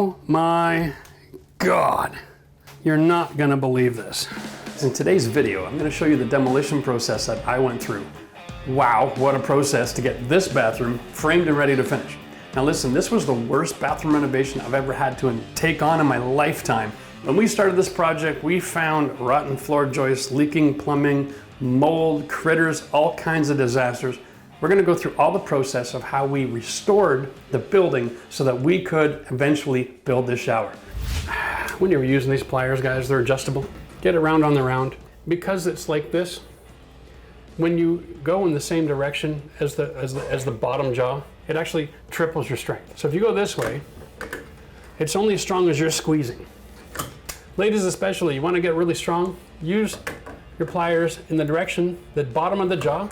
Oh my God. You're not gonna believe this. In today's video, I'm gonna show you the demolition process that I went through. Wow, what a process to get this bathroom framed and ready to finish. Now listen, this was the worst bathroom renovation I've ever had to take on in my lifetime. When we started this project, we found rotten floor joists, leaking plumbing, mold, critters, all kinds of disasters. We're gonna go through all the process of how we restored the building so that we could eventually build this shower. When you're using these pliers, guys, they're adjustable. Get around on the round. Because it's like this, when you go in the same direction as the bottom jaw, it actually triples your strength. So if you go this way, it's only as strong as you're squeezing. Ladies especially, you want to get really strong, use your pliers in the direction, the bottom of the jaw,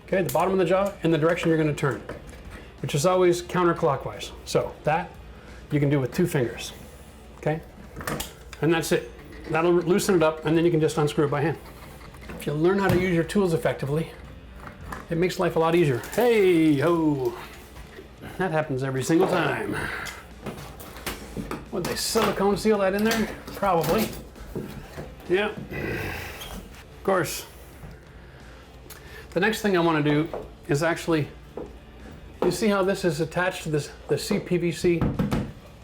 okay, the bottom of the jaw, in the direction you're going to turn, which is always counterclockwise. So that you can do with 2 fingers, okay? And that's it. That'll loosen it up, and then you can just unscrew it by hand. If you learn how to use your tools effectively, it makes life a lot easier. Hey, ho! That happens every single time. Would they silicone seal that in there? Probably. Yeah. Of course. The next thing I want to do is actually, you see how this is attached to the CPVC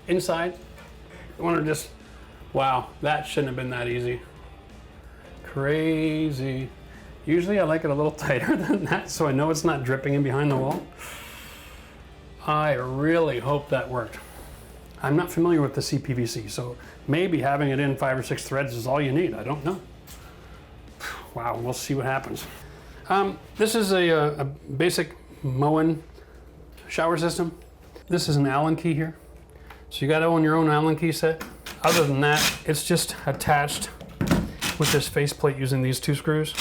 inside? I want to just, wow, that shouldn't have been that easy. Crazy. Usually I like it a little tighter than that so I know it's not dripping in behind the wall. I really hope that worked. I'm not familiar with the CPVC, so maybe having it in 5 or 6 threads is all you need. I don't know. Wow, we'll see what happens. This is a basic Moen shower system. This is an Allen key here. So you got to own your own Allen key set. Other than that, it's just attached with this faceplate using these 2 screws.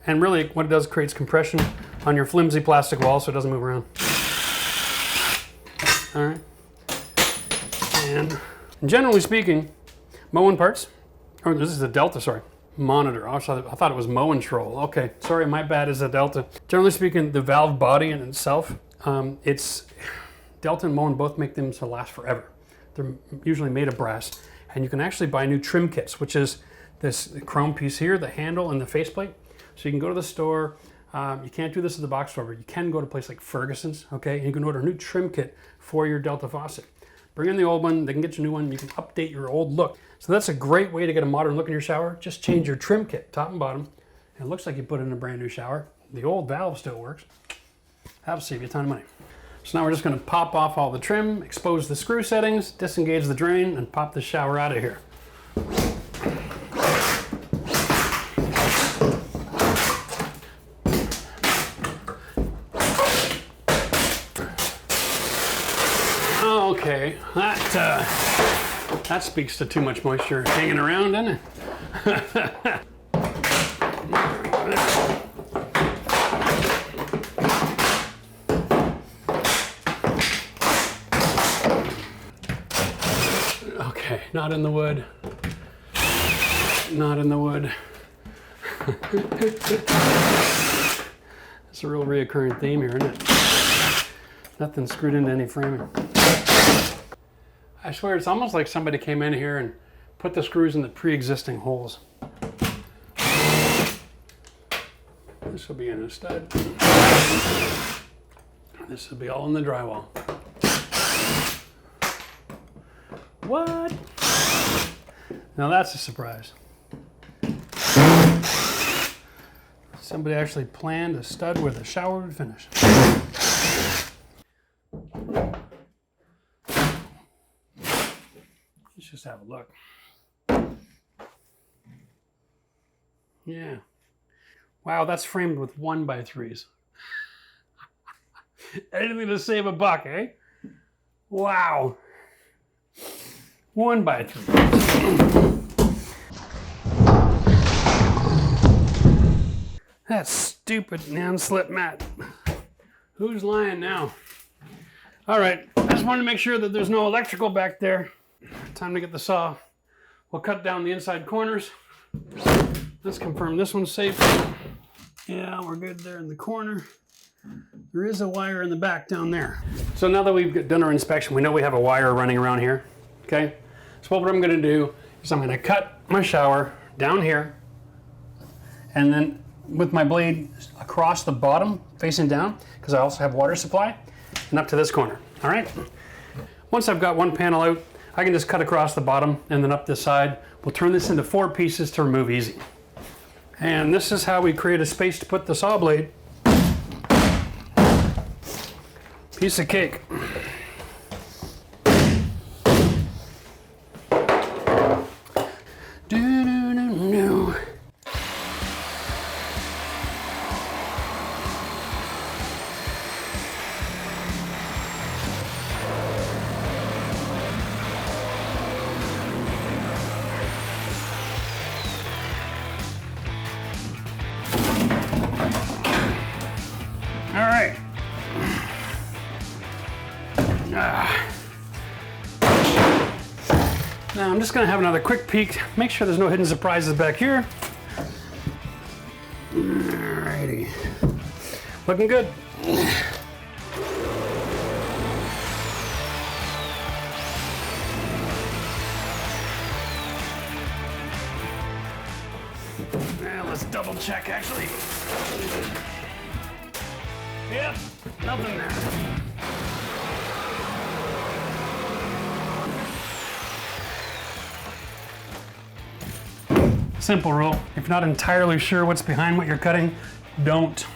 And really what it does, creates compression on your flimsy plastic wall so it doesn't move around. All right. And generally speaking, Moen parts, oh, this is a Delta, sorry, monitor. I thought it was Moen Troll. Okay, sorry, my bad, is a Delta. Generally speaking, the valve body in itself, it's Delta and Moen both make them to last forever. They're usually made of brass, and you can actually buy new trim kits, which is this chrome piece here, the handle and the faceplate. So you can go to the store. You can't do this at the box store, but you can go to a place like Ferguson's, okay? And you can order a new trim kit for your Delta faucet. Bring in the old one, they can get you a new one, you can update your old look. So that's a great way to get a modern look in your shower. Just change your trim kit, top and bottom. And it looks like you put in a brand new shower. The old valve still works. That'll save you a ton of money. So now we're just gonna pop off all the trim, expose the screw settings, disengage the drain, and pop the shower out of here. Okay, that speaks to too much moisture hanging around, doesn't it? Okay, not in the wood. Not in the wood. It's a real reoccurring theme here, isn't it? Nothing screwed into any framing. I swear it's almost like somebody came in here and put the screws in the pre-existing holes. This will be in a stud. This will be all in the drywall. What? Now that's a surprise. Somebody actually planned a stud where the shower would finish. Let's just have a look. Yeah. Wow, that's framed with 1x3s. Anything to save a buck, eh? Wow. 1x3. That stupid non-slip mat. Who's lying now? All right, I just wanted to make sure that there's no electrical back there. Time to get the saw. We'll cut down the inside corners. Let's confirm this one's safe. Yeah, we're good there in the corner. There is a wire in the back down there. So now that we've done our inspection, we know we have a wire running around here, okay? So what I'm gonna do is I'm gonna cut my shower down here, and then with my blade across the bottom, facing down, because I also have water supply, and up to this corner, all right? Once I've got one panel out, I can just cut across the bottom and then up this side. We'll turn this into 4 pieces to remove easy. And this is how we create a space to put the saw blade. Piece of cake. Do-do-do-do. All right. Now I'm just going to have another quick peek, make sure there's no hidden surprises back here. Alrighty. Looking good. Now let's double check actually. Yep, nothing there. Simple rule, if you're not entirely sure what's behind what you're cutting, don't.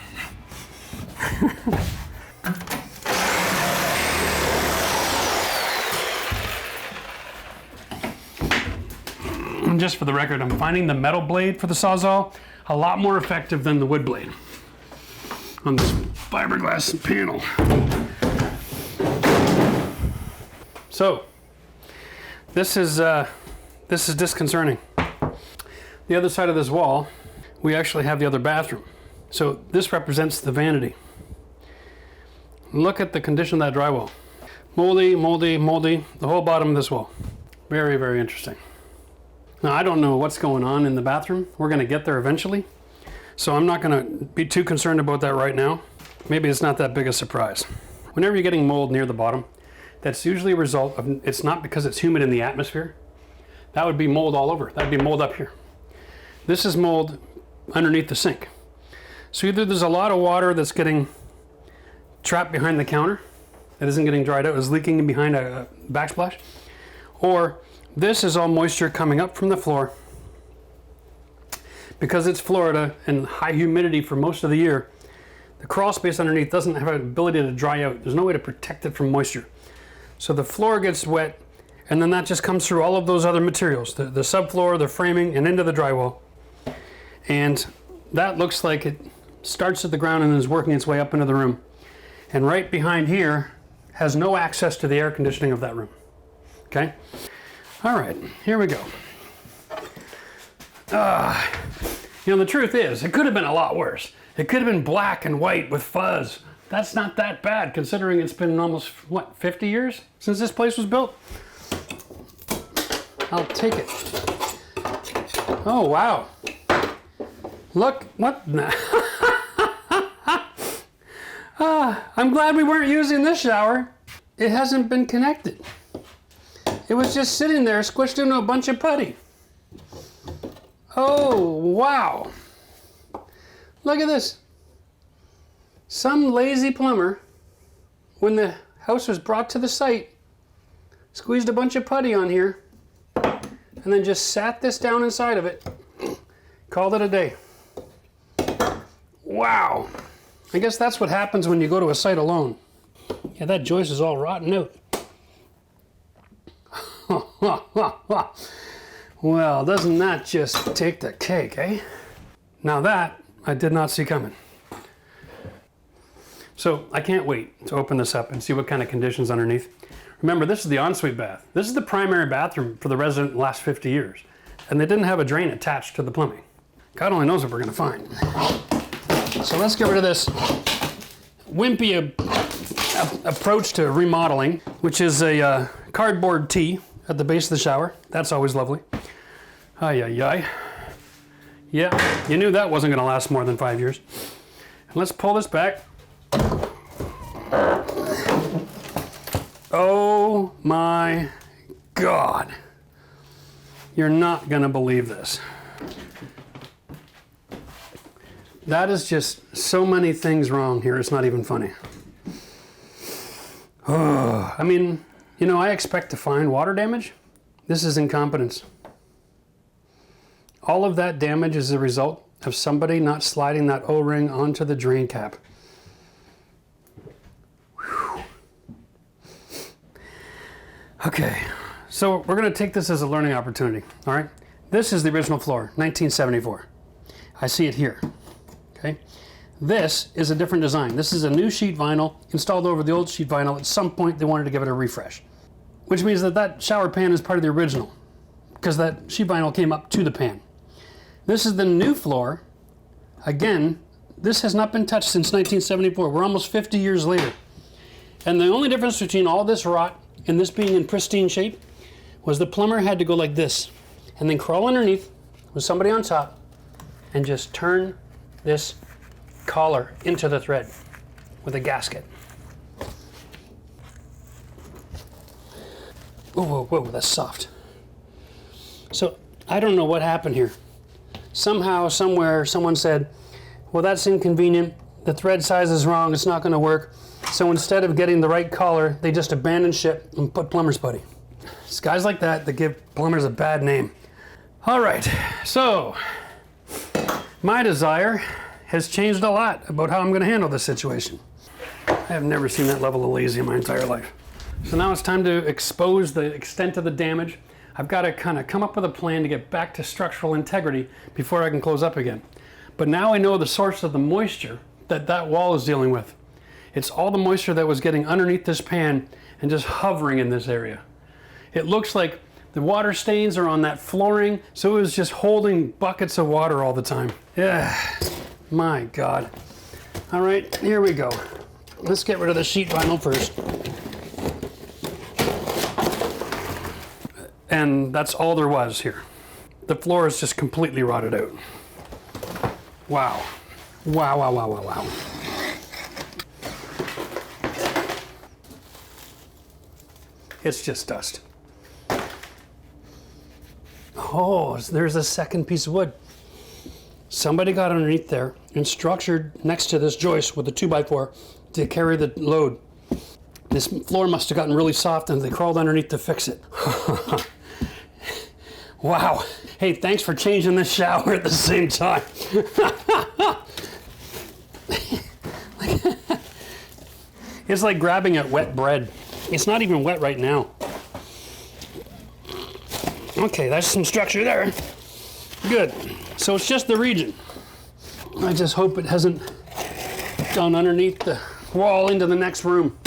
And just for the record, I'm finding the metal blade for the Sawzall a lot more effective than the wood blade on this fiberglass panel. So, this is disconcerting. The other side of this wall, we actually have the other bathroom. So this represents the vanity. Look at the condition of that drywall. Moldy, moldy, moldy, the whole bottom of this wall. Very, very interesting. Now I don't know what's going on in the bathroom. We're gonna get there eventually. So I'm not gonna be too concerned about that right now. Maybe it's not that big a surprise. Whenever you're getting mold near the bottom, that's usually a result of, it's not because it's humid in the atmosphere. That would be mold all over. That would be mold up here. This is mold underneath the sink. So either there's a lot of water that's getting trapped behind the counter that isn't getting dried out, is leaking behind a backsplash, or this is all moisture coming up from the floor. Because it's Florida and high humidity for most of the year, the crawl space underneath doesn't have an ability to dry out. There's no way to protect it from moisture. So the floor gets wet, and then that just comes through all of those other materials, the subfloor, the framing, and into the drywall. And that looks like it starts at the ground and is working its way up into the room. And right behind here has no access to the air conditioning of that room. Okay? All right, here we go. You know, the truth is, it could have been a lot worse. It could have been black and white with fuzz. That's not that bad, considering it's been almost, what, 50 years since this place was built? I'll take it. Oh, wow. Look, what? I'm glad we weren't using this shower. It hasn't been connected. It was just sitting there squished into a bunch of putty. Oh, wow. Look at this. Some lazy plumber, when the house was brought to the site, squeezed a bunch of putty on here, and then just sat this down inside of it, called it a day. Wow. I guess that's what happens when you go to a site alone. Yeah, that joist is all rotten out. Well, doesn't that just take the cake, eh? Now that, I did not see coming. So I can't wait to open this up and see what kind of conditions underneath. Remember, this is the ensuite bath. This is the primary bathroom for the resident in the last 50 years. And they didn't have a drain attached to the plumbing. God only knows what we're gonna find. So let's get rid of this wimpy approach to remodeling, which is a cardboard tee at the base of the shower. That's always lovely. Ay, ay, ay. Yeah, you knew that wasn't gonna last more than 5 years. And let's pull this back. Oh my God. You're not gonna believe this. That is just so many things wrong here, it's not even funny. Oh, I mean, you know, I expect to find water damage. This is incompetence. All of that damage is a result of somebody not sliding that O-ring onto the drain cap. Whew. Okay, so we're gonna take this as a learning opportunity, all right? This is the original floor, 1974. I see it here, okay? This is a different design. This is a new sheet vinyl installed over the old sheet vinyl. At some point, they wanted to give it a refresh, which means that that shower pan is part of the original because that sheet vinyl came up to the pan. This is the new floor. Again, this has not been touched since 1974. We're almost 50 years later. And the only difference between all this rot and this being in pristine shape was the plumber had to go like this and then crawl underneath with somebody on top and just turn this collar into the thread with a gasket. Whoa, whoa, whoa, that's soft. So I don't know what happened here. Somehow, somewhere, someone said, well, that's inconvenient. The thread size is wrong. It's not going to work. So instead of getting the right collar, they just abandoned ship and put plumber's putty. It's guys like that that give plumbers a bad name. All right, so my desire has changed a lot about how I'm going to handle this situation. I have never seen that level of lazy in my entire life. So now it's time to expose the extent of the damage. I've got to kind of come up with a plan to get back to structural integrity before I can close up again. But now I know the source of the moisture that that wall is dealing with. It's all the moisture that was getting underneath this pan and just hovering in this area. It looks like the water stains are on that flooring, so it was just holding buckets of water all the time. Yeah, my God. All right, here we go. Let's get rid of the sheet vinyl first. And that's all there was here. The floor is just completely rotted out. Wow. Wow, wow, wow, wow, wow. It's just dust. Oh, there's a second piece of wood. Somebody got underneath there and structured next to this joist with a 2x4 to carry the load. This floor must have gotten really soft and they crawled underneath to fix it. Wow. Hey, thanks for changing this shower at the same time. It's like grabbing at wet bread. It's not even wet right now. Okay, that's some structure there. Good. So it's just the region. I just hope it hasn't gone underneath the wall into the next room.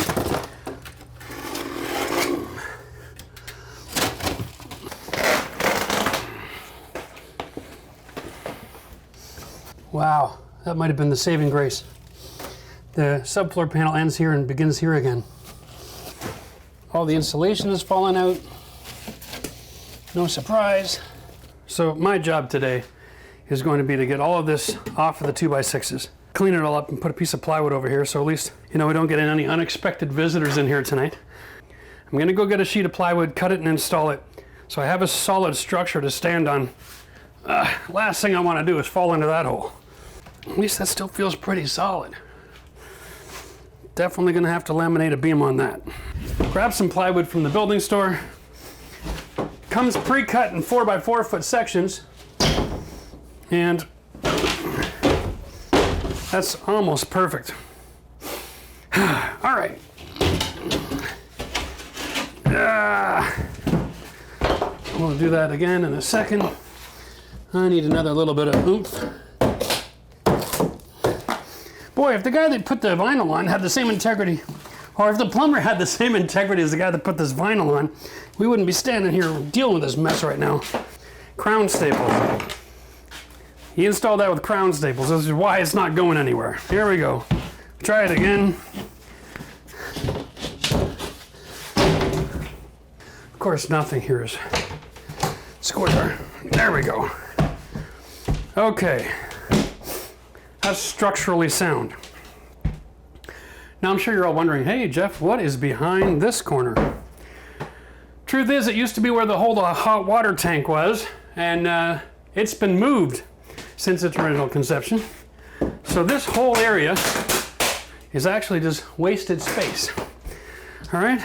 Wow, that might have been the saving grace. The subfloor panel ends here and begins here again. All the insulation has fallen out. No surprise. So my job today is going to be to get all of this off of the 2x6s, clean it all up and put a piece of plywood over here so at least, you know, we don't get any unexpected visitors in here tonight. I'm gonna go get a sheet of plywood, cut it and install it so I have a solid structure to stand on. Last thing I want to do is fall into that hole. At least that still feels pretty solid. Definitely gonna have to laminate a beam on that. Grab some plywood from the building store. Comes pre-cut in 4x4 foot sections. And that's almost perfect. All right. We'll do that again in a second. I need another little bit of oomph. Boy, if the guy that put the vinyl on had the same integrity, or if the plumber had the same integrity as the guy that put this vinyl on, we wouldn't be standing here dealing with this mess right now. Crown staples. He installed that with crown staples. This is why it's not going anywhere. Here we go. Try it again. Of course, nothing here is square. There we go. Okay. That's structurally sound. Now I'm sure you're all wondering, hey Jeff, what is behind this corner? Truth is, it used to be where the whole hot water tank was, and it's been moved since its original conception. So this whole area is actually just wasted space. All right?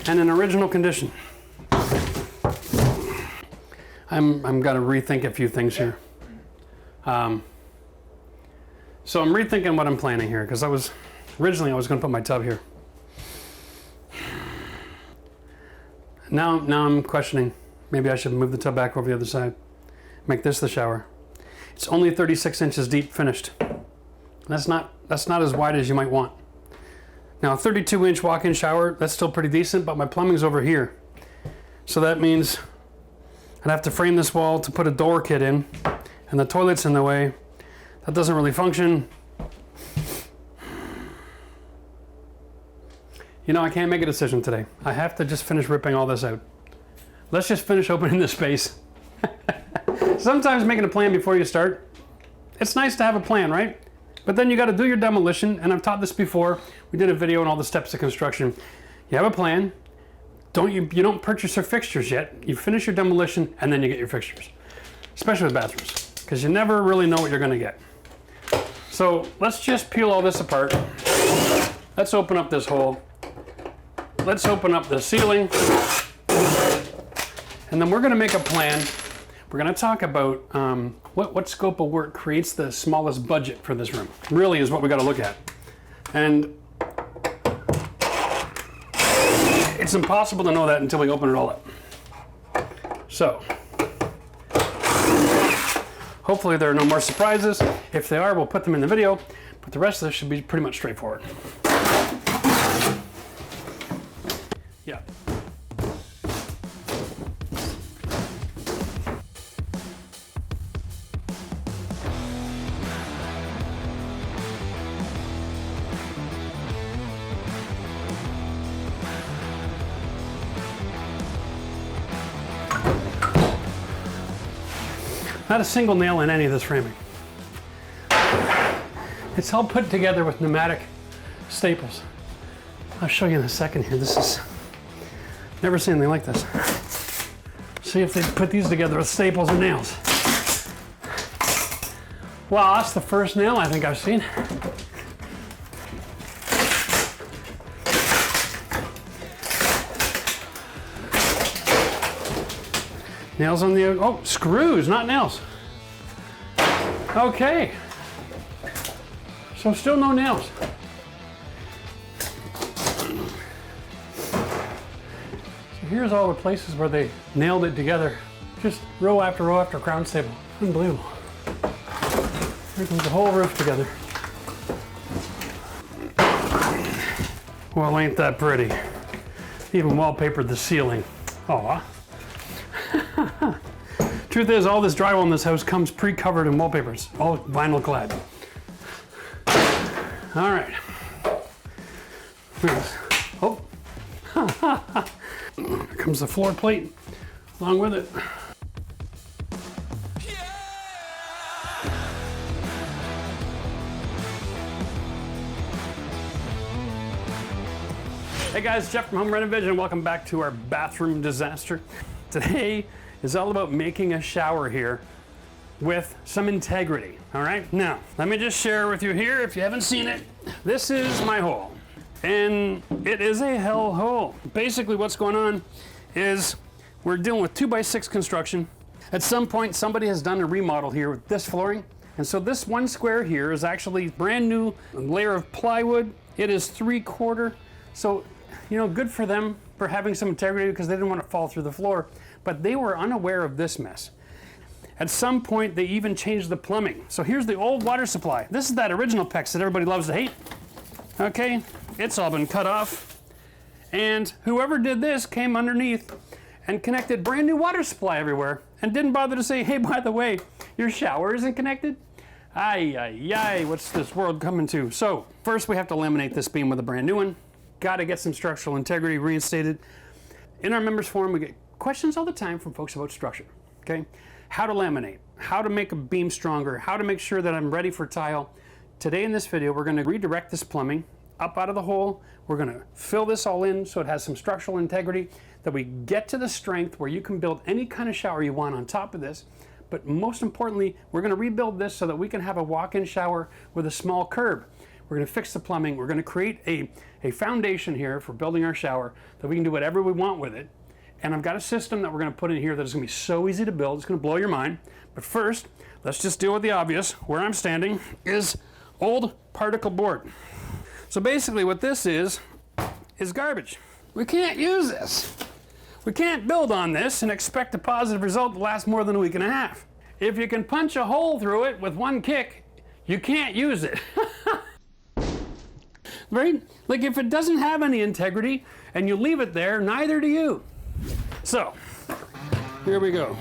And in original condition. I'm gonna rethink a few things here. So I'm rethinking what I'm planning here, because originally I was gonna put my tub here. Now I'm questioning, maybe I should move the tub back over the other side. Make this the shower. It's only 36 inches deep finished. That's not as wide as you might want. Now a 32-inch walk-in shower, that's still pretty decent, but my plumbing's over here. So that means I'd have to frame this wall to put a door kit in, and the toilet's in the way. That doesn't really function. You know, I can't make a decision today. I have to just finish ripping all this out. Let's just finish opening this space. Sometimes making a plan before you start, it's nice to have a plan, right? But then you got to do your demolition, and I've taught this before. We did a video on all the steps of construction. You have a plan. You don't purchase your fixtures yet. You finish your demolition, and then you get your fixtures, especially with bathrooms, because you never really know what you're going to get. So let's just peel all this apart. Let's open up this hole. Let's open up the ceiling, and then we're going to make a plan. We're going to talk about what scope of work creates the smallest budget for this room. Really is what we got to look at. And it's impossible to know that until we open it all up. So, hopefully there are no more surprises. If they are, we'll put them in the video, but the rest of this should be pretty much straightforward. Yeah. Not a single nail in any of this framing. It's all put together with pneumatic staples. I'll show you in a second here. This is, never seen anything like this. See if they put these together with staples and nails. Wow, that's the first nail I think I've seen. Nails on the, oh, screws, not nails. Okay. So still no nails. So here's all the places where they nailed it together. Just row after crown staple. Unbelievable. Here comes the whole roof together. Well, ain't that pretty. Even wallpapered the ceiling. Aw. Truth is, all this drywall in this house comes pre-covered in wallpapers, all vinyl clad. All right. Oh. Here comes the floor plate along with it. Hey guys, Jeff from RenoVision. Welcome back to our bathroom disaster. Today is all about making a shower here with some integrity, all right? Now, let me just share with you here, if you haven't seen it, this is my hole. And it is a hell hole. Basically what's going on is we're dealing with 2x6 construction. At some point, somebody has done a remodel here with this flooring. And so this one square here is actually brand new layer of plywood. It is 3/4. So, you know, good for them for having some integrity because they didn't want to fall through the floor. But they were unaware of this mess. At some point, they even changed the plumbing. So here's the old water supply. This is that original PEX that everybody loves to hate. Okay, it's all been cut off. And whoever did this came underneath and connected brand new water supply everywhere and didn't bother to say, hey, by the way, your shower isn't connected? Ay, ay, ay, what's this world coming to? So first we have to laminate this beam with a brand new one. Got to get some structural integrity reinstated. In our members forum, we get questions all the time from folks about structure, okay? How to laminate, how to make a beam stronger, how to make sure that I'm ready for tile. Today in this video, we're going to redirect this plumbing up out of the hole. We're gonna fill this all in so it has some structural integrity, that we get to the strength where you can build any kind of shower you want on top of this. But most importantly, we're gonna rebuild this so that we can have a walk-in shower with a small curb. We're gonna fix the plumbing. We're gonna create a foundation here for building our shower that we can do whatever we want with it. And I've got a system that we're gonna put in here that is gonna be so easy to build, it's gonna blow your mind. But first, let's just deal with the obvious. Where I'm standing is old particle board. So basically what this is garbage. We can't use this. We can't build on this and expect a positive result to last more than a week and a half. If you can punch a hole through it with one kick, you can't use it. Right? Like if it doesn't have any integrity and you leave it there, neither do you. So, here we go.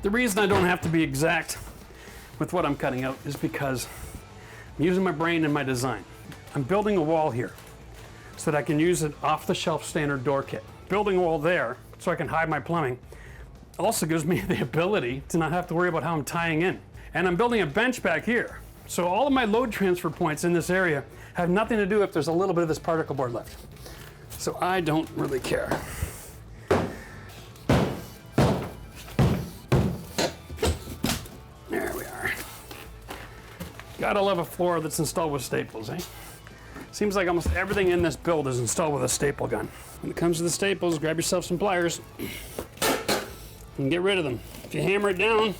The reason I don't have to be exact with what I'm cutting out is because I'm using my brain in my design. I'm building a wall here so that I can use an off-the-shelf standard door kit. Building a wall there so I can hide my plumbing also gives me the ability to not have to worry about how I'm tying in. And I'm building a bench back here. So all of my load transfer points in this area have nothing to do if there's a little bit of this particle board left. So I don't really care. There we are. Gotta love a floor that's installed with staples, eh? Seems like almost everything in this build is installed with a staple gun. When it comes to the staples, grab yourself some pliers and get rid of them. If you hammer it down,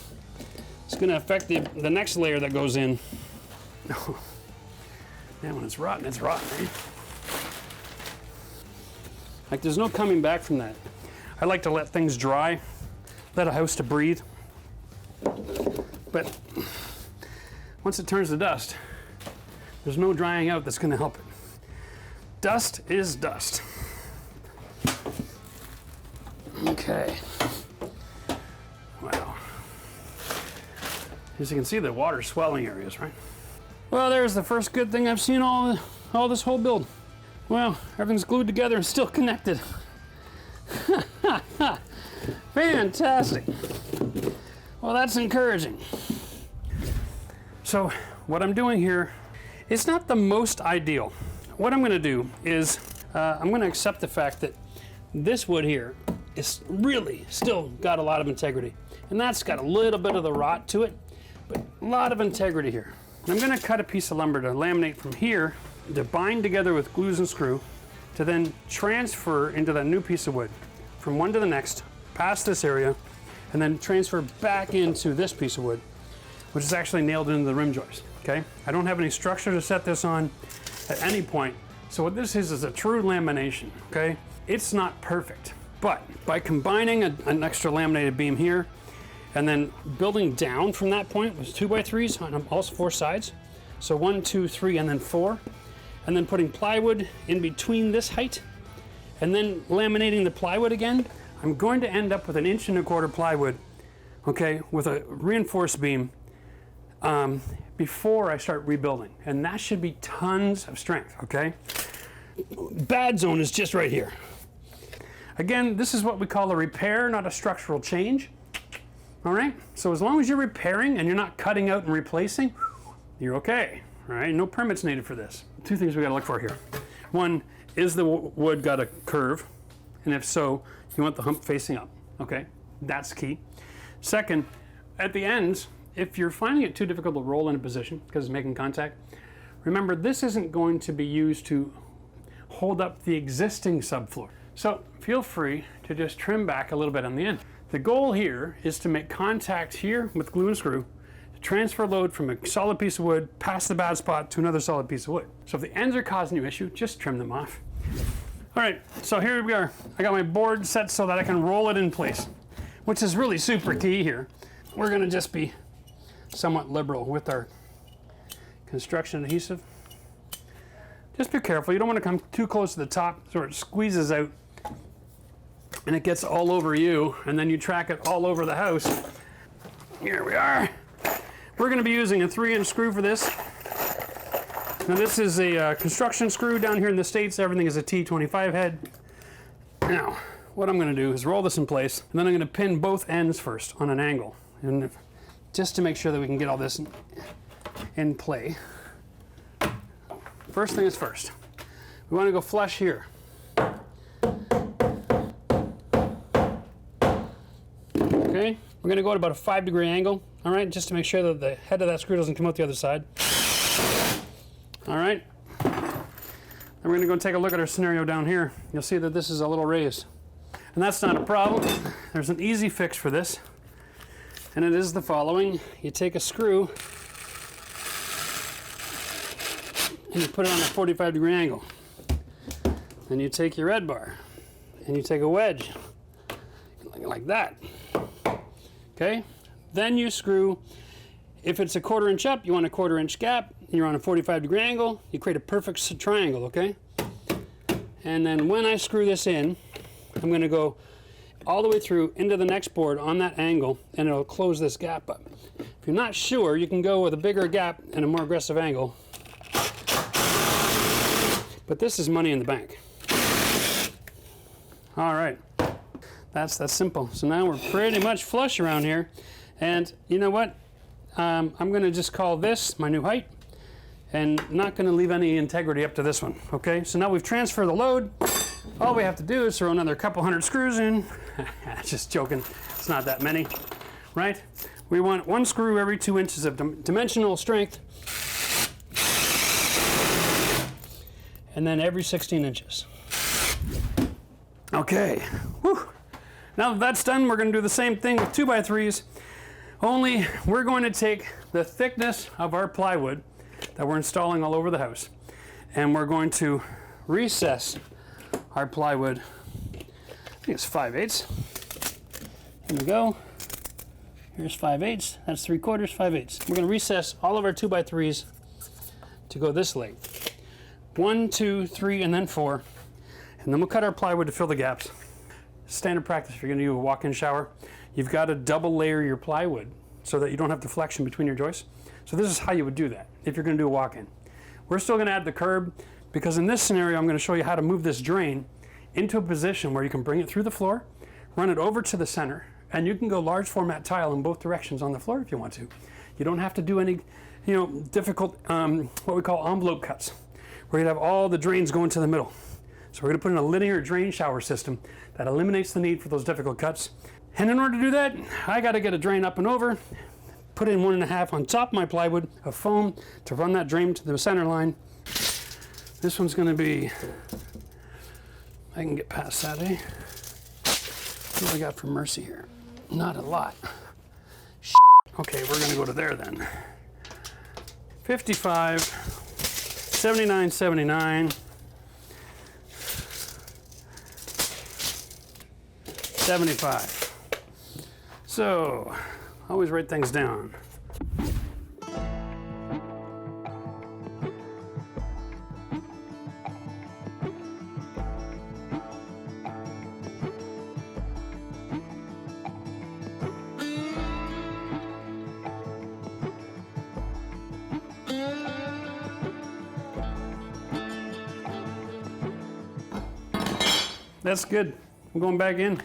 it's gonna affect the next layer that goes in. Man, when it's rotten, eh? Like there's no coming back from that. I like to let things dry, let a house to breathe. But once it turns to dust, there's no drying out that's gonna help it. Dust is dust. Okay. Wow. As you can see, the water's swelling areas, right? Well, there's the first good thing I've seen all this whole build. Well, everything's glued together and still connected. Fantastic. Well, that's encouraging. So what I'm doing here, it's not the most ideal. What I'm gonna do is I'm gonna accept the fact that this wood here is really still got a lot of integrity. And that's got a little bit of the rot to it, but a lot of integrity here. And I'm gonna cut a piece of lumber to laminate from here, to bind together with glues and screw, to then transfer into that new piece of wood, from one to the next, past this area, and then transfer back into this piece of wood, which is actually nailed into the rim joist, okay? I don't have any structure to set this on at any point. So what this is a true lamination, okay? It's not perfect, but by combining an extra laminated beam here, and then building down from that point with 2x3s on all four sides, so 1, 2, 3, and then 4, and then putting plywood in between this height, and then laminating the plywood again, I'm going to end up with 1.25 inch plywood, okay, with a reinforced beam before I start rebuilding. And that should be tons of strength, okay? Bad zone is just right here. Again, this is what we call a repair, not a structural change. All right, so as long as you're repairing and you're not cutting out and replacing, you're okay, all right? No permits needed for this. Two things we gotta look for here. One, is the wood got a curve? And if so, you want the hump facing up, okay? That's key. Second, at the ends, if you're finding it too difficult to roll in a position because it's making contact, remember this isn't going to be used to hold up the existing subfloor. So feel free to just trim back a little bit on the end. The goal here is to make contact here with glue and screw, to transfer load from a solid piece of wood past the bad spot to another solid piece of wood. So if the ends are causing you issue, just trim them off. All right, so here we are. I got my board set so that I can roll it in place, which is really super key here. We're gonna just be somewhat liberal with our construction adhesive. Just be careful, you don't want to come too close to the top so it squeezes out and it gets all over you, and then you track it all over the house. Here we are. We're going to be using a 3-inch screw for this. Now this is a construction screw. Down here in the States, everything is a T25 head. Now, what I'm going to do is roll this in place, and then I'm going to pin both ends first on an angle, and just to make sure that we can get all this in play. First thing is first. We want to go flush here. Okay, we're going to go at about a 5-degree angle, all right, just to make sure that the head of that screw doesn't come out the other side. All right. Then we're going to go take a look at our scenario down here. You'll see that this is a little raised. And that's not a problem. There's an easy fix for this. And it is the following. You take a screw and you put it on a 45-degree angle. Then you take your red bar and you take a wedge like that. Okay? Then you screw. If it's a 1/4 inch up, you want a 1/4 inch gap. You're on a 45-degree angle. You create a perfect triangle, okay? And then when I screw this in, I'm going to go all the way through into the next board on that angle, and it'll close this gap up. If you're not sure, you can go with a bigger gap and a more aggressive angle. But this is money in the bank. All right. That's that simple. So now we're pretty much flush around here. And you know what? I'm going to just call this my new height, and not going to leave any integrity up to this one. Okay, so now we've transferred the load. All we have to do is throw another couple hundred screws in. Just joking, it's not that many, right? We want 1 screw every 2 inches of dimensional strength, and then every 16 inches. Okay, whew. Now that that's done, we're going to do the same thing with 2x3s. Only we're going to take the thickness of our plywood that we're installing all over the house, and we're going to recess our plywood. I think it's 5/8. Here we go. Here's 5/8. That's 3/4, 5/8. We're going to recess all of our 2x3s to go this length. 1, 2, 3, and then 4. And then we'll cut our plywood to fill the gaps. Standard practice if you're going to do a walk-in shower. You've got to double layer your plywood so that you don't have deflection between your joists. So this is how you would do that if you're going to do a walk-in. We're still going to add the curb, because in this scenario I'm going to show you how to move this drain into a position where you can bring it through the floor, run it over to the center, and you can go large format tile in both directions on the floor if you want to. You don't have to do any, difficult, what we call envelope cuts, where you'd have all the drains going to the middle. So we're going to put in a linear drain shower system that eliminates the need for those difficult cuts. And in order to do that, I got to get a drain up and over, put in 1.5 on top of my plywood of foam to run that drain to the center line. This one's going to be, I can get past that, eh? What do we got for mercy here? Not a lot. Okay, we're going to go to there then. 55, 79, 79. 75. So, always write things down. That's good. I'm going back in.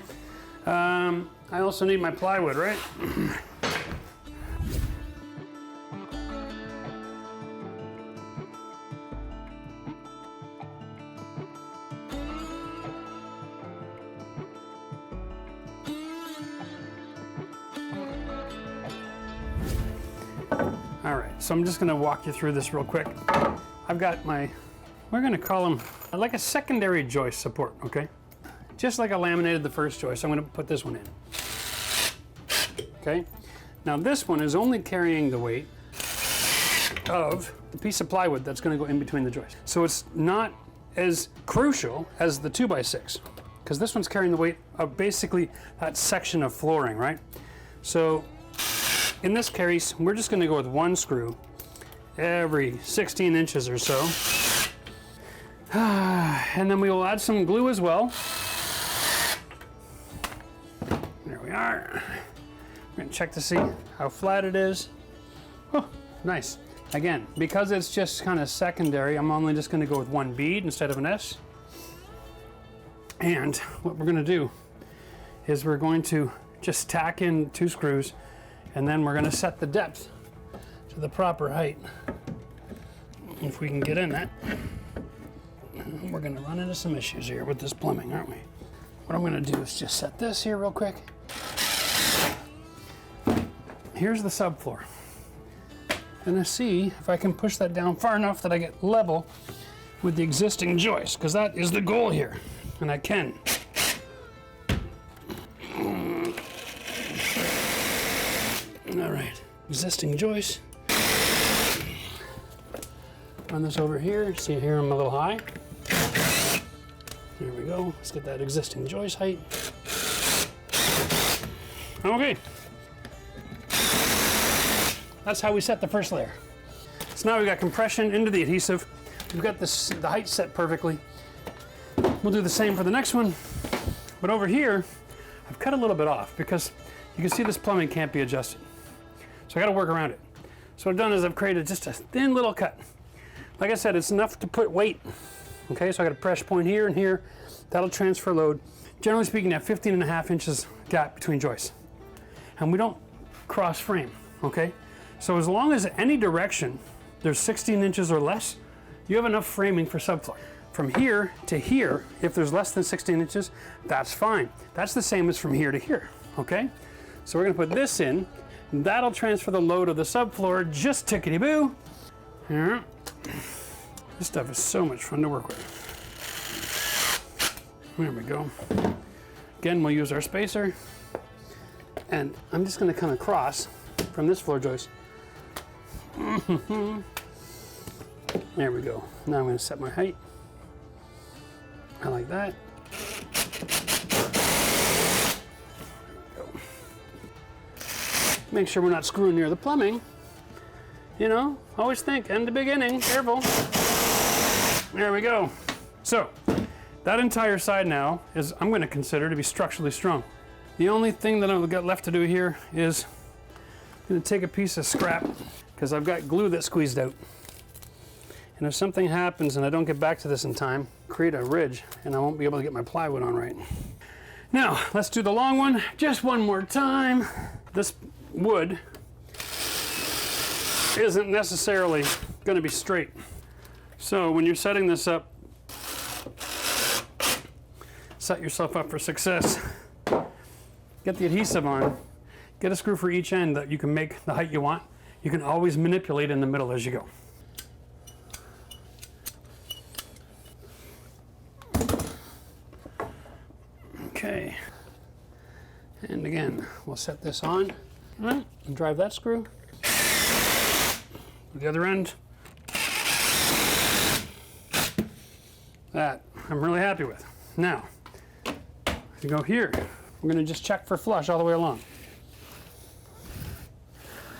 I also need my plywood, right? All right, so I'm just gonna walk you through this real quick. I've got my, we're gonna call them like a secondary joist support, okay? Just like I laminated the first joist, I'm going to put this one in. Okay? Now this one is only carrying the weight of the piece of plywood that's going to go in between the joists. So it's not as crucial as the 2x6, because this one's carrying the weight of basically that section of flooring, right? So in this case, we're just going to go with 1 screw every 16 inches or so. And then we will add some glue as well. There we are. We're going to check to see how flat it is. Oh, nice. Again, because it's just kind of secondary, I'm only just going to go with 1 bead instead of an S. And what we're gonna do is we're going to just tack in 2 screws, and then we're gonna set the depth to the proper height. If we can get in that. We're gonna run into some issues here with this plumbing, aren't we? What I'm gonna do is just set this here real quick. Here's the subfloor. I'm gonna see if I can push that down far enough that I get level with the existing joist, because that is the goal here, and I can. All right, existing joist. Run this over here. See here I'm a little high. There we go. Let's get that existing joist height. Okay. That's how we set the first layer. So now we've got compression into the adhesive. We've got the height set perfectly. We'll do the same for the next one. But over here, I've cut a little bit off because you can see this plumbing can't be adjusted. So I got to work around it. So what I've done is I've created just a thin little cut. Like I said, it's enough to put weight. Okay, so I got a pressure point here and here. That'll transfer load. Generally speaking, I have 15.5 inches gap between joists. And we don't cross frame, okay? So as long as any direction there's 16 inches or less, you have enough framing for subfloor. From here to here, if there's less than 16 inches, that's fine. That's the same as from here to here, okay? So we're gonna put this in. That'll transfer the load of the subfloor, just tickety-boo. Here. This stuff is so much fun to work with. There we go. Again, we'll use our spacer. And I'm just gonna come across from this floor joist. There we go. Now I'm gonna set my height. I like that. There we go. Make sure we're not screwing near the plumbing. You know, always think in the beginning, careful. There we go. So, that entire side now is, I'm going to consider to be structurally strong. The only thing that I've got left to do here is I'm going to take a piece of scrap because I've got glue that's squeezed out. And if something happens and I don't get back to this in time, create a ridge and I won't be able to get my plywood on right. Now, let's do the long one just one more time. This wood isn't necessarily going to be straight. So when you're setting this up, set yourself up for success. Get the adhesive on, get a screw for each end that you can make the height you want. You can always manipulate in the middle as you go. Okay, and again, we'll set this on, and drive that screw. The other end. That I'm really happy with. Now, to go here, we're going to just check for flush all the way along.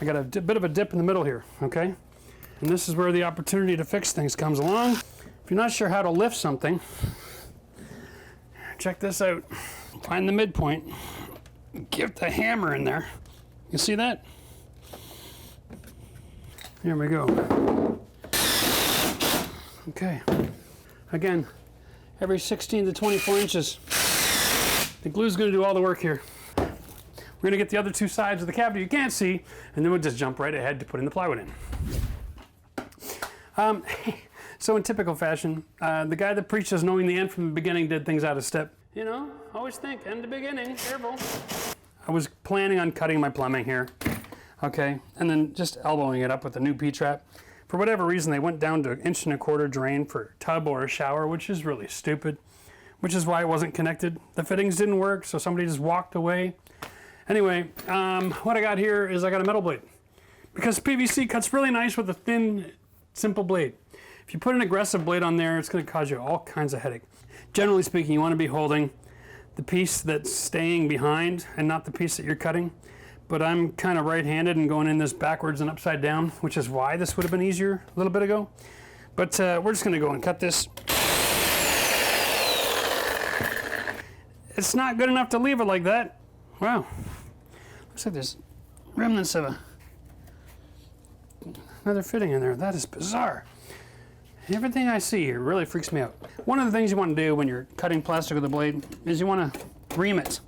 I got a bit of a dip in the middle here, okay? And this is where the opportunity to fix things comes along. If you're not sure how to lift something, check this out. Find the midpoint, get the hammer in there. You see that? There we go. Okay. Again, every 16 to 24 inches. The glue's gonna do all the work here. We're gonna get the other 2 sides of the cavity you can't see, and then we'll just jump right ahead to putting the plywood in. So in typical fashion, the guy that preaches knowing the end from the beginning did things out of step. You know, always think in the beginning, careful. I was planning on cutting my plumbing here, okay, and then just elbowing it up with a new P-trap. For whatever reason, they went down to 1.25 inch drain for a tub or a shower, which is really stupid, which is why it wasn't connected. The fittings didn't work, so somebody just walked away. Anyway, what I got here is I got a metal blade. Because PVC cuts really nice with a thin, simple blade. If you put an aggressive blade on there, it's going to cause you all kinds of headache. Generally speaking, you want to be holding the piece that's staying behind and not the piece that you're cutting. But I'm kind of right-handed and going in this backwards and upside down, which is why this would have been easier a little bit ago. But we're just going to go and cut this. It's not good enough to leave it like that. Wow. Looks like there's remnants of another fitting in there. That is bizarre. Everything I see here really freaks me out. One of the things you want to do when you're cutting plastic with a blade is you want to ream it.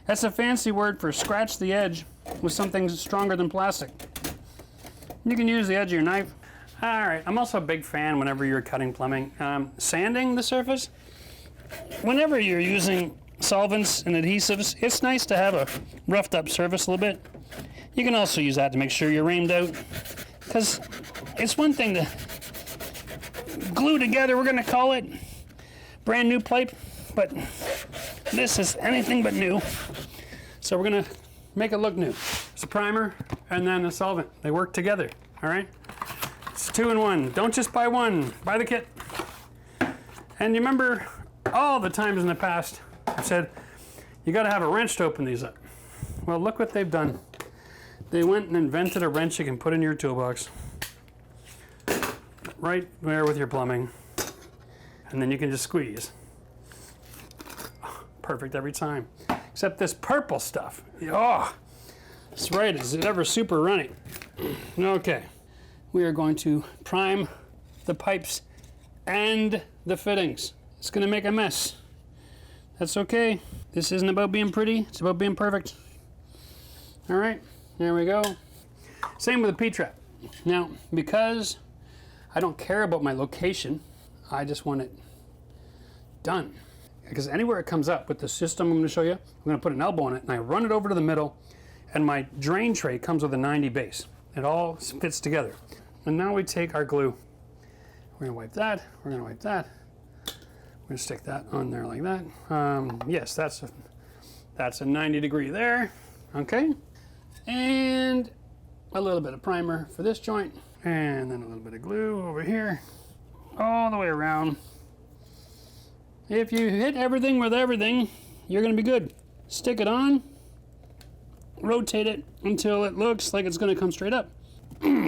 That's a fancy word for scratch the edge with something stronger than plastic. You can use the edge of your knife. All right, I'm also a big fan whenever you're cutting plumbing. Sanding the surface. Whenever you're using solvents and adhesives, it's nice to have a roughed up surface a little bit. You can also use that to make sure you're reamed out. Because it's one thing to glue together, we're gonna call it brand new pipe, but this is anything but new. So we're gonna make it look new. It's a primer and then a solvent. They work together, all right? It's 2 in 1. Don't just buy one, buy the kit. And you remember all the times in the past I've said, you gotta have a wrench to open these up. Well, look what they've done. They went and invented a wrench you can put in your toolbox. Right there with your plumbing. And then you can just squeeze. Perfect every time. Except this purple stuff. Oh, that's right, is it ever super runny? Okay, we are going to prime the pipes and the fittings. It's gonna make a mess. That's okay. This isn't about being pretty, it's about being perfect. All right, there we go. Same with the P-trap. Now, because I don't care about my location, I just want it done. Because anywhere it comes up with the system I'm going to show you, I'm going to put an elbow on it and I run it over to the middle, and my drain tray comes with a 90 base. It all fits together. And now we take our glue. We're going to wipe that. We're going to wipe that. We're going to stick that on there like that. Yes, that's a 90 degree there. Okay. And a little bit of primer for this joint. And then a little bit of glue over here. All the way around. If you hit everything with everything, you're going to be good. Stick it on. Rotate it until it looks like it's going to come straight up.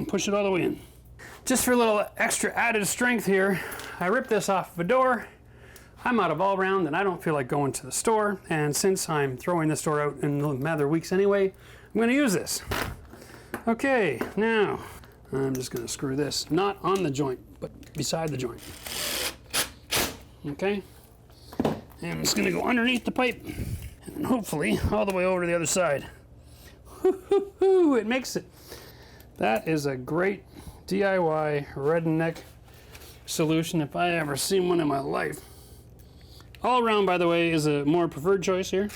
Push it all the way in. Just for a little extra added strength here, I ripped this off of a door. I'm out of all round and I don't feel like going to the store. And since I'm throwing this door out in a matter of weeks anyway, I'm going to use this. Okay, now I'm just going to screw this, not on the joint, but beside the joint. Okay, and I'm just going to go underneath the pipe and hopefully all the way over to the other side. Woo-hoo-hoo, it makes it. That is a great DIY redneck solution if I ever seen one in my life. All around, by the way, is a more preferred choice here.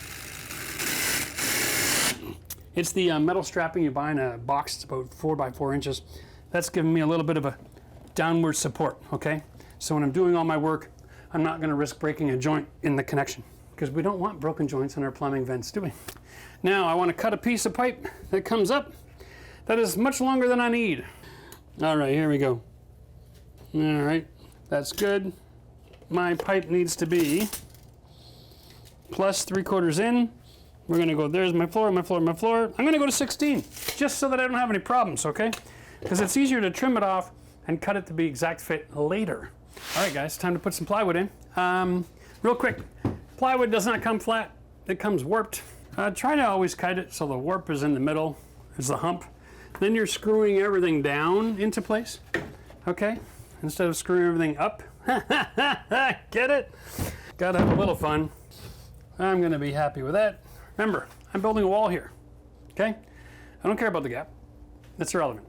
It's the metal strapping you buy in a box. It's about 4 by 4 inches. That's giving me a little bit of a downward support, okay? So when I'm doing all my work, I'm not gonna risk breaking a joint in the connection, because we don't want broken joints in our plumbing vents, do we? Now I wanna cut a piece of pipe that comes up that is much longer than I need. All right, here we go. All right, that's good. My pipe needs to be plus 3/4 in. We're gonna go, there's my floor, my floor, my floor. I'm gonna go to 16, just so that I don't have any problems, okay? Because it's easier to trim it off and cut it to be exact fit later. All right, guys, time to put some plywood in. Real quick, plywood does not come flat, it comes warped. Try to always cut it so the warp is in the middle, is the hump. Then you're screwing everything down into place, okay? Instead of screwing everything up. Get it? Gotta have a little fun. I'm gonna be happy with that. Remember, I'm building a wall here, okay? I don't care about the gap, that's irrelevant.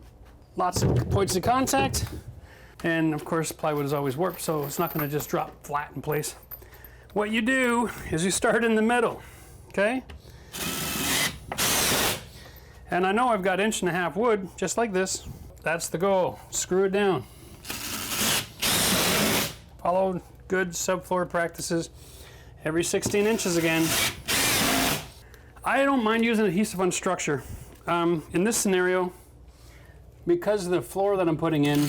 Lots of points of contact, and of course plywood is always warped, so it's not gonna just drop flat in place. What you do is you start in the middle, okay? And I know I've got 1.5 inch wood, just like this. That's the goal, screw it down. Follow good subfloor practices. Every 16 inches again. I don't mind using adhesive on structure. In this scenario, because the floor that I'm putting in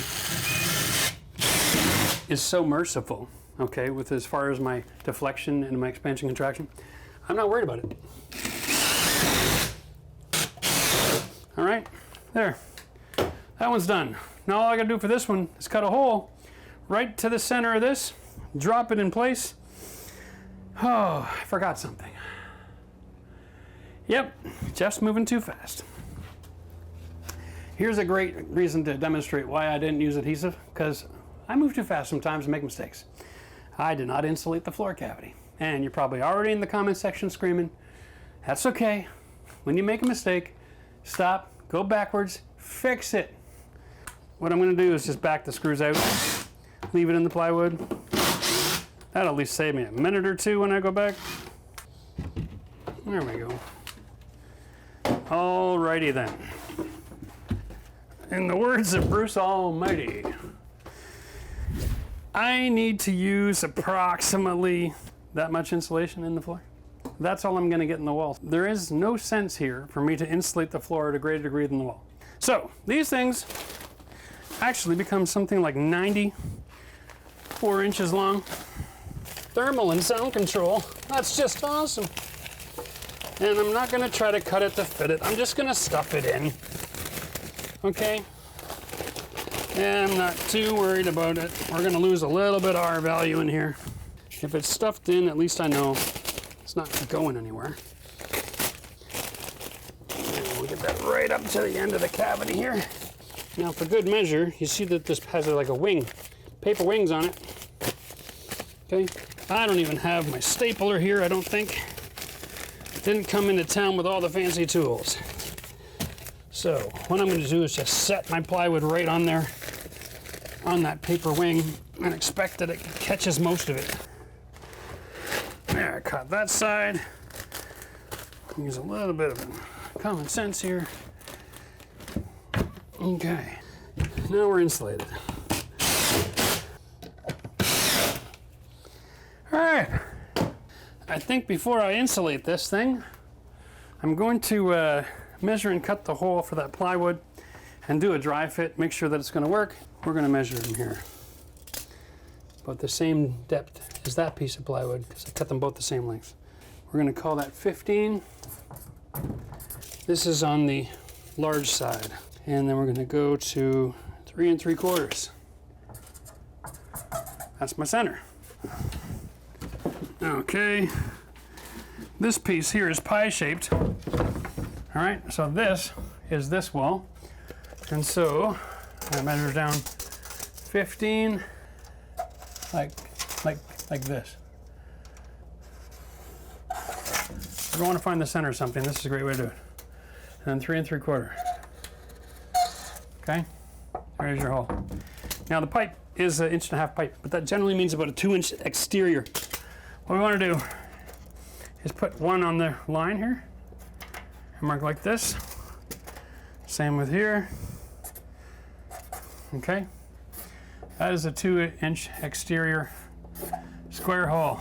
is so merciful, okay, with as far as my deflection and my expansion contraction, I'm not worried about it. All right, there. That one's done. Now all I gotta do for this one is cut a hole right to the center of this, drop it in place. Oh, I forgot something. Yep, Jeff's moving too fast. Here's a great reason to demonstrate why I didn't use adhesive, because I move too fast sometimes and make mistakes. I did not insulate the floor cavity. And you're probably already in the comment section screaming, that's okay. When you make a mistake, stop, go backwards, fix it. What I'm going to do is just back the screws out, leave it in the plywood. That'll at least save me a minute or two when I go back. There we go. Alrighty then. In the words of Bruce Almighty, I need to use approximately that much insulation in the floor. That's all I'm going to get in the wall. There is no sense here for me to insulate the floor at a greater degree than the wall. So these things actually become something like 94 inches long. Thermal and sound control. That's just awesome. And I'm not going to try to cut it to fit it. I'm just going to stuff it in. Okay? And I'm not too worried about it. We're going to lose a little bit of R value in here. If it's stuffed in, at least I know it's not going anywhere. And we'll get that right up to the end of the cavity here. Now for good measure, you see that this has like a wing, paper wings on it. Okay? I don't even have my stapler here, I don't think. Didn't come into town with all the fancy tools. So what I'm going to do is just set my plywood right on there, on that paper wing, and expect that it catches most of it. There, I cut that side. Use a little bit of common sense here. Okay, now we're insulated. All right, I think before I insulate this thing, I'm going to measure and cut the hole for that plywood and do a dry fit, make sure that it's going to work. We're going to measure in here about the same depth as that piece of plywood because I cut them both the same length. We're going to call that 15. This is on the large side. And then we're going to go to 3 3/4. That's my center. Okay. This piece here is pie shaped. All right, so this is this wall. And so I measure down 15 like this. If you want to find the center of something, this is a great way to do it. And then 3 3/4. Okay, there's your hole. Now the pipe is 1.5 inch pipe, but that generally means about a 2-inch exterior. What we want to do is put one on the line here and mark like this. Same with here. Okay, that is a 2-inch exterior square hole.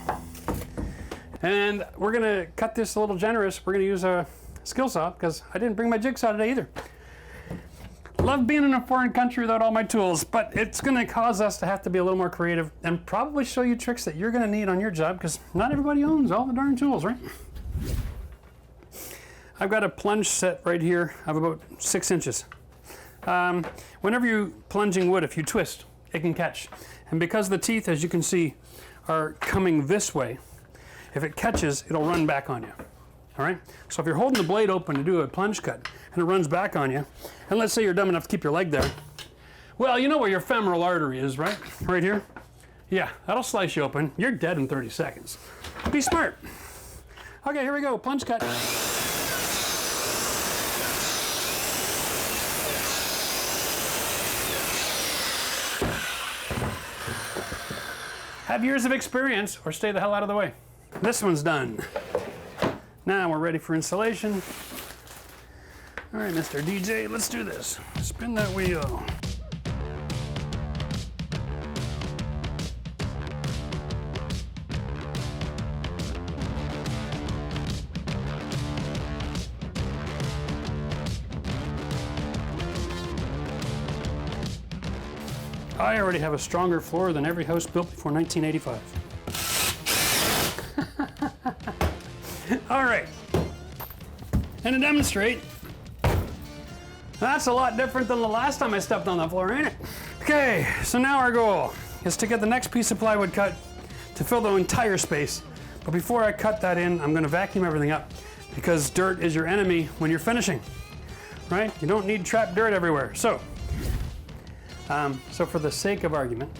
And we're gonna cut this a little generous. We're gonna use a skill saw because I didn't bring my jigsaw today either. Love being in a foreign country without all my tools, but it's going to cause us to have to be a little more creative and probably show you tricks that you're going to need on your job because not everybody owns all the darn tools, right? I've got a plunge set right here of about 6 inches. Whenever you're plunging wood, if you twist, it can catch. And because the teeth, as you can see, are coming this way, if it catches, it'll run back on you. All right, so if you're holding the blade open to do a plunge cut and it runs back on you, and let's say you're dumb enough to keep your leg there, well, you know where your femoral artery is, right? Right here? Yeah, that'll slice you open. You're dead in 30 seconds. Be smart. Okay, here we go, plunge cut. Have years of experience or stay the hell out of the way. This one's done. Now we're ready for installation. All right, Mr. DJ, let's do this. Spin that wheel. I already have a stronger floor than every house built before 1985. All right, and to demonstrate, that's a lot different than the last time I stepped on the floor, ain't it? Okay, so now our goal is to get the next piece of plywood cut to fill the entire space. But before I cut that in, I'm gonna vacuum everything up because dirt is your enemy when you're finishing, right? You don't need trapped dirt everywhere. So for the sake of argument,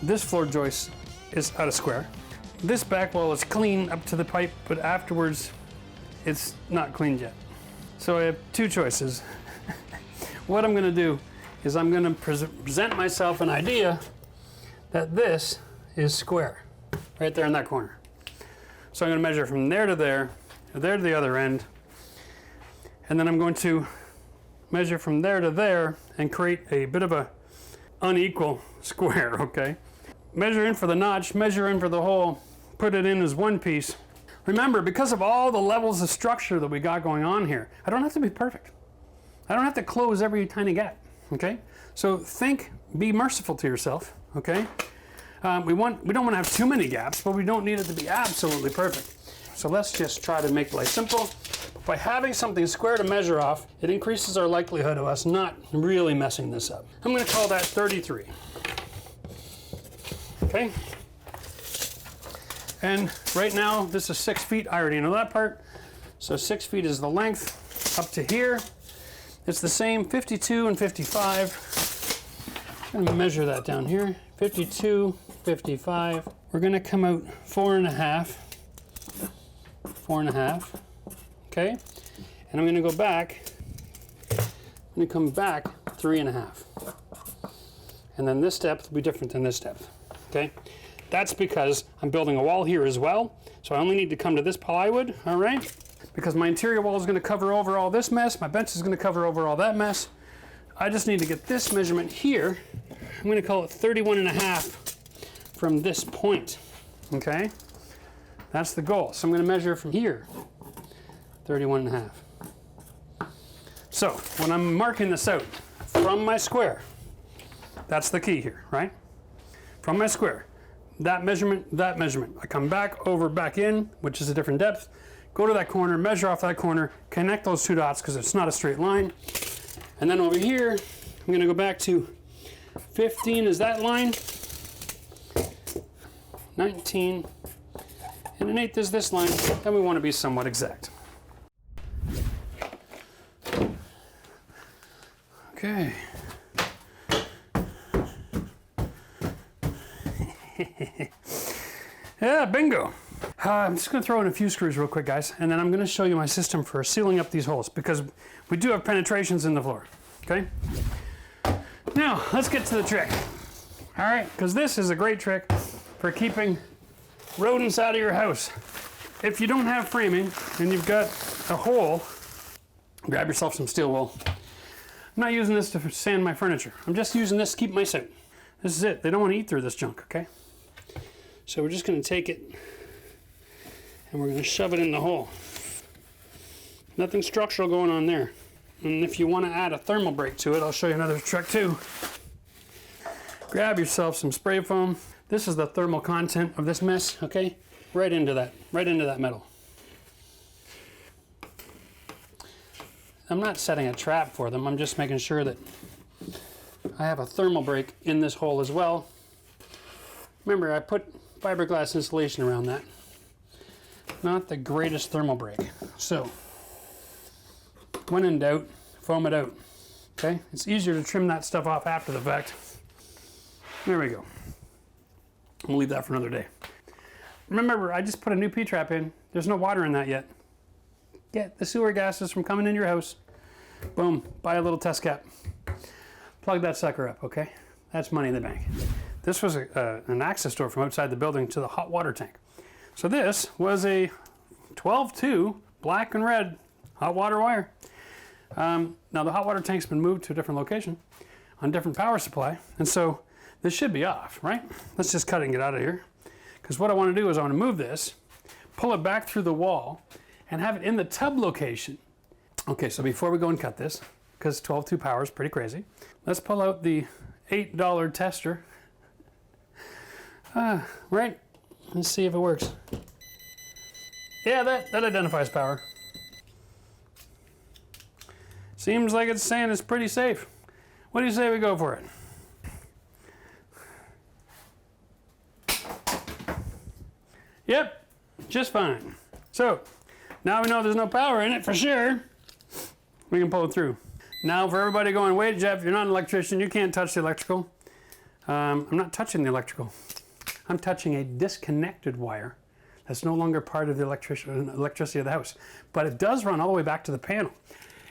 This floor joist is out of square. This back wall is clean up to the pipe, but afterwards it's not cleaned yet. So I have two choices. What I'm gonna do is I'm gonna present myself an idea that this is square, right there in that corner. So I'm gonna measure from there to there to the other end, and then I'm going to measure from there to there and create a bit of a unequal square, okay? Measure in for the notch, measure in for the hole, put it in as one piece. Remember, because of all the levels of structure that we got going on here, I don't have to be perfect. I don't have to close every tiny gap, okay? So be merciful to yourself, okay? We don't want to have too many gaps, but we don't need it to be absolutely perfect. So let's just try to make life simple. By having something square to measure off, it increases our likelihood of us not really messing this up. I'm going to call that 33. Okay? And right now, this is 6 feet. I already know that part. So 6 feet is the length up to here. It's the same 52 and 55. I'm going to measure that down here. 52, 55. We're going to come out 4.5. 4.5. Okay? And I'm going to go back. I'm going to come back 3.5. And then this depth will be different than this depth. Okay? That's because I'm building a wall here as well. So I only need to come to this plywood, all right? Because my interior wall is going to cover over all this mess. My bench is going to cover over all that mess. I just need to get this measurement here. I'm going to call it 31.5 from this point, okay? That's the goal. So I'm going to measure from here, 31.5. So when I'm marking this out from my square, that's the key here, right? From my square, that measurement, I come back over, back in, which is a different depth, go to that corner, measure off that corner, connect those two dots because it's not a straight line. And then over here, I'm going to go back to 15 is that line, 19, and an 1/8 is this line, and we want to be somewhat exact. Okay. Yeah, bingo. I'm just going to throw in a few screws real quick, guys, and then I'm going to show you my system for sealing up these holes because we do have penetrations in the floor, okay? Now, let's get to the trick, all right? Because this is a great trick for keeping rodents out of your house. If you don't have framing and you've got a hole, grab yourself some steel wool. I'm not using this to sand my furniture. I'm just using this to keep mice out. This is it. They don't want to eat through this junk, okay? So we're just going to take it and we're going to shove it in the hole. Nothing structural going on there. And if you want to add a thermal break to it, I'll show you another trick too. Grab yourself some spray foam. This is the thermal content of this mess, okay? Right into that metal. I'm not setting a trap for them. I'm just making sure that I have a thermal break in this hole as well. Remember, I put fiberglass insulation around that. Not the greatest thermal break. So, when in doubt, foam it out. Okay? It's easier to trim that stuff off after the fact. There we go. We'll leave that for another day. Remember, I just put a new P-trap in. There's no water in that yet. Get the sewer gases from coming in your house. Boom, buy a little test cap. Plug that sucker up, okay? That's money in the bank. This was an access door from outside the building to the hot water tank. So this was a 12-2 black and red hot water wire. Now the hot water tank's been moved to a different location on different power supply, and so this should be off, right? Let's just cut it and get out of here. Because what I want to do is I want to move this, pull it back through the wall, and have it in the tub location. Okay, so before we go and cut this, because 12-2 power is pretty crazy, let's pull out the $8 tester. Right? Let's see if it works. Yeah, that identifies power. Seems like it's saying it's pretty safe. What do you say we go for it? Yep, just fine. So, now we know there's no power in it for sure. We can pull it through. Now for everybody going, wait Jeff, you're not an electrician, you can't touch the electrical. I'm not touching the electrical. I'm touching a disconnected wire that's no longer part of the electricity of the house. But it does run all the way back to the panel.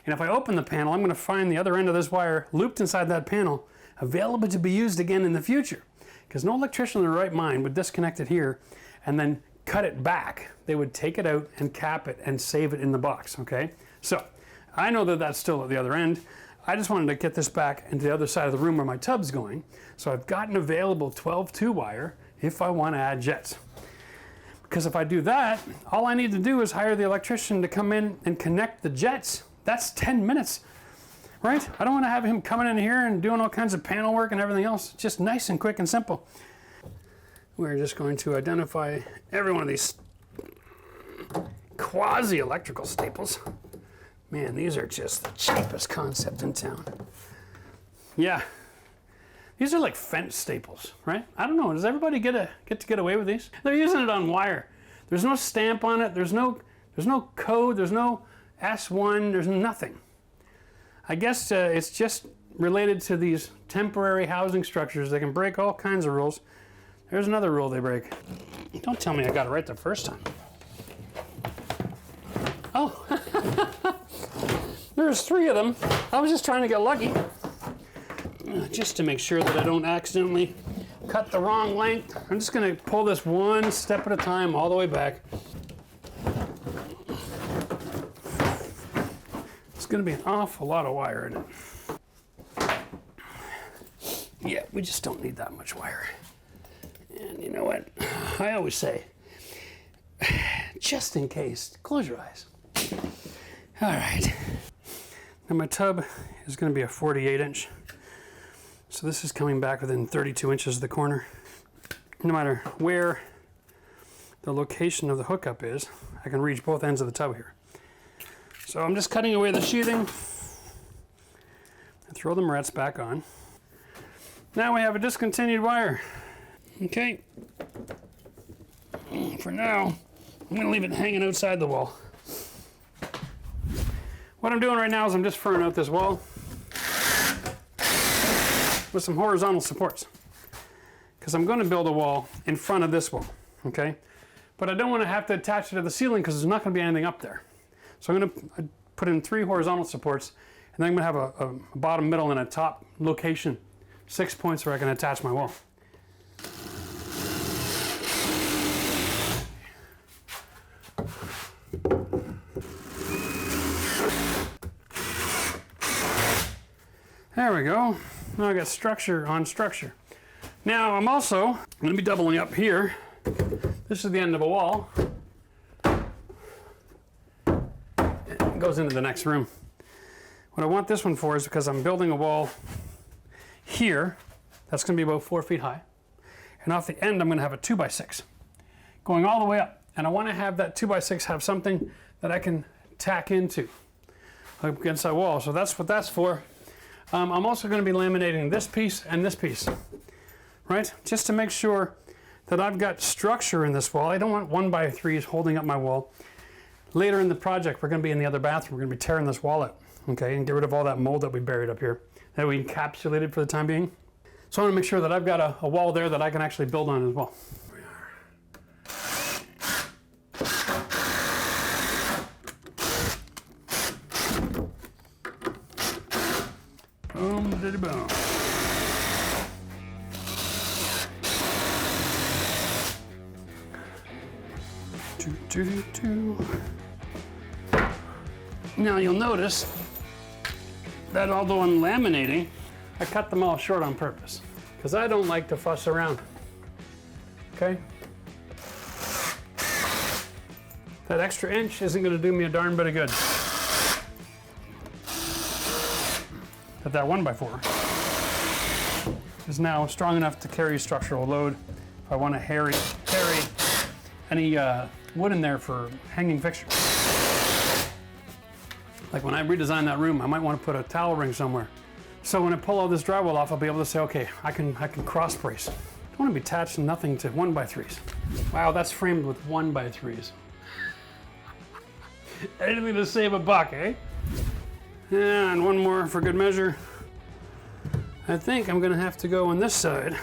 And if I open the panel, I'm going to find the other end of this wire looped inside that panel, available to be used again in the future. Because no electrician in their right mind would disconnect it here and then cut it back. They would take it out and cap it and save it in the box, okay? So I know that that's still at the other end. I just wanted to get this back into the other side of the room where my tub's going. So I've got an available 12-2 wire if I want to add jets. Because if I do that, all I need to do is hire the electrician to come in and connect the jets. That's 10 minutes, right? I don't want to have him coming in here and doing all kinds of panel work and everything else. It's just nice and quick and simple. We're just going to identify every one of these quasi-electrical staples. Man, these are just the cheapest concept in town. Yeah, these are like fence staples, right? I don't know, does everybody get away with these? They're using it on wire. There's no stamp on it, there's no code, there's no S1, there's nothing. I guess it's just related to these temporary housing structures. They can break all kinds of rules. There's another rule they break. Don't tell me I got it right the first time. Oh, there's 3 of them. I was just trying to get lucky. Just to make sure that I don't accidentally cut the wrong length. I'm just going to pull this one step at a time all the way back. It's going to be an awful lot of wire in it. Yeah, we just don't need that much wire. And you know what? I always say, just in case, close your eyes. All right. Now my tub is going to be a 48-inch. So this is coming back within 32 inches of the corner. No matter where the location of the hookup is, I can reach both ends of the tub here. So I'm just cutting away the sheathing and throw the morettes back on. Now we have a discontinued wire. Okay. For now, I'm going to leave it hanging outside the wall. What I'm doing right now is I'm just furring out this wall with some horizontal supports, because I'm going to build a wall in front of this wall, okay? But I don't want to have to attach it to the ceiling because there's not going to be anything up there. So I'm going to put in 3 horizontal supports, and then I'm going to have a bottom, middle, and a top location, 6 points where I can attach my wall. There we go. Now I got structure on structure. Now I'm also going to be doubling up here. This is the end of a wall. It goes into the next room. What I want this one for is because I'm building a wall here. That's going to be about 4 feet high. And off the end I'm going to have a 2x6 going all the way up. And I want to have that 2x6 have something that I can tack into up against that wall. So that's what that's for. I'm also going to be laminating this piece and this piece, right? Just to make sure that I've got structure in this wall. I don't want 1x3s holding up my wall. Later in the project, we're going to be in the other bathroom. We're going to be tearing this wall out, okay, and get rid of all that mold that we buried up here that we encapsulated for the time being. So I want to make sure that I've got a wall there that I can actually build on as well. Boom, diddy boom. Now you'll notice that although I'm laminating, I cut them all short on purpose because I don't like to fuss around. Okay? That extra inch isn't going to do me a darn bit of good. But that 1x4 is now strong enough to carry structural load. If I want to carry any wood in there for hanging fixtures. Like when I redesign that room, I might want to put a towel ring somewhere. So when I pull all this drywall off, I'll be able to say, okay, I can cross brace. I don't want to be attached to nothing to 1x3s. Wow, that's framed with 1x3s. Anything to save a buck, eh? And one more for good measure. I think I'm gonna have to go on this side.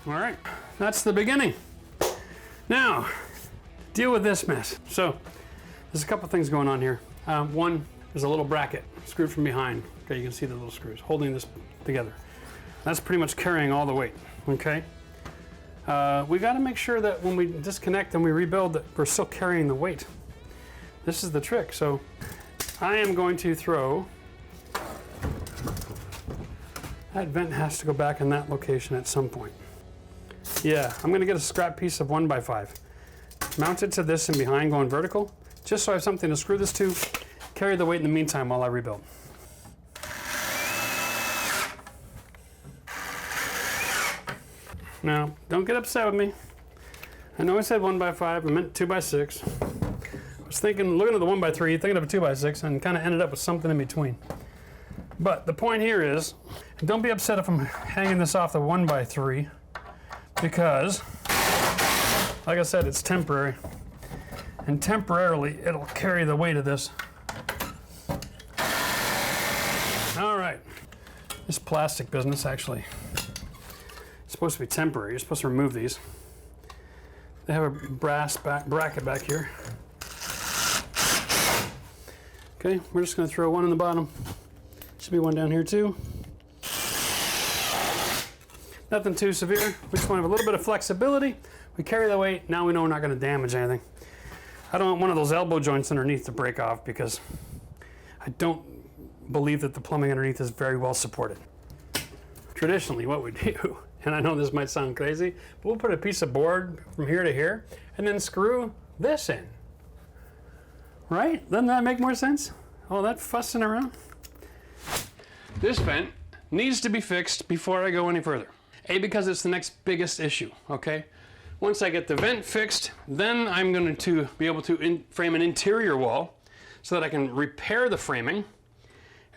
All right, that's the beginning. Now, deal with this mess. So, there's a couple things going on here. One, there's a little bracket screwed from behind. Okay, you can see the little screws holding this together. That's pretty much carrying all the weight, okay? We gotta make sure that when we disconnect and we rebuild that we're still carrying the weight. This is the trick. So, I am going to throw, that vent has to go back in that location at some point. Yeah, I'm gonna get a scrap piece of 1x5. Mount it to this and behind going vertical, just so I have something to screw this to, carry the weight in the meantime while I rebuild. Now, don't get upset with me. I know I said 1x5, I meant 2x6. I was thinking, looking at the 1x3, thinking of a 2x6, and kind of ended up with something in between. But the point here is, don't be upset if I'm hanging this off the 1x3, because, like I said, it's temporary. And temporarily, it'll carry the weight of this. All right. This plastic business, actually, it's supposed to be temporary. You're supposed to remove these. They have a brass bracket back here. Okay, we're just gonna throw one in the bottom. Should be one down here too. Nothing too severe. We just want to have a little bit of flexibility. We carry the weight. Now we know we're not going to damage anything. I don't want one of those elbow joints underneath to break off because I don't believe that the plumbing underneath is very well supported. Traditionally, what we do, and I know this might sound crazy, but we'll put a piece of board from here to here and then screw this in. Right? Doesn't that make more sense? All that fussing around. This vent needs to be fixed before I go any further. Because it's the next biggest issue, okay? Once I get the vent fixed, then I'm going to be able to frame an interior wall so that I can repair the framing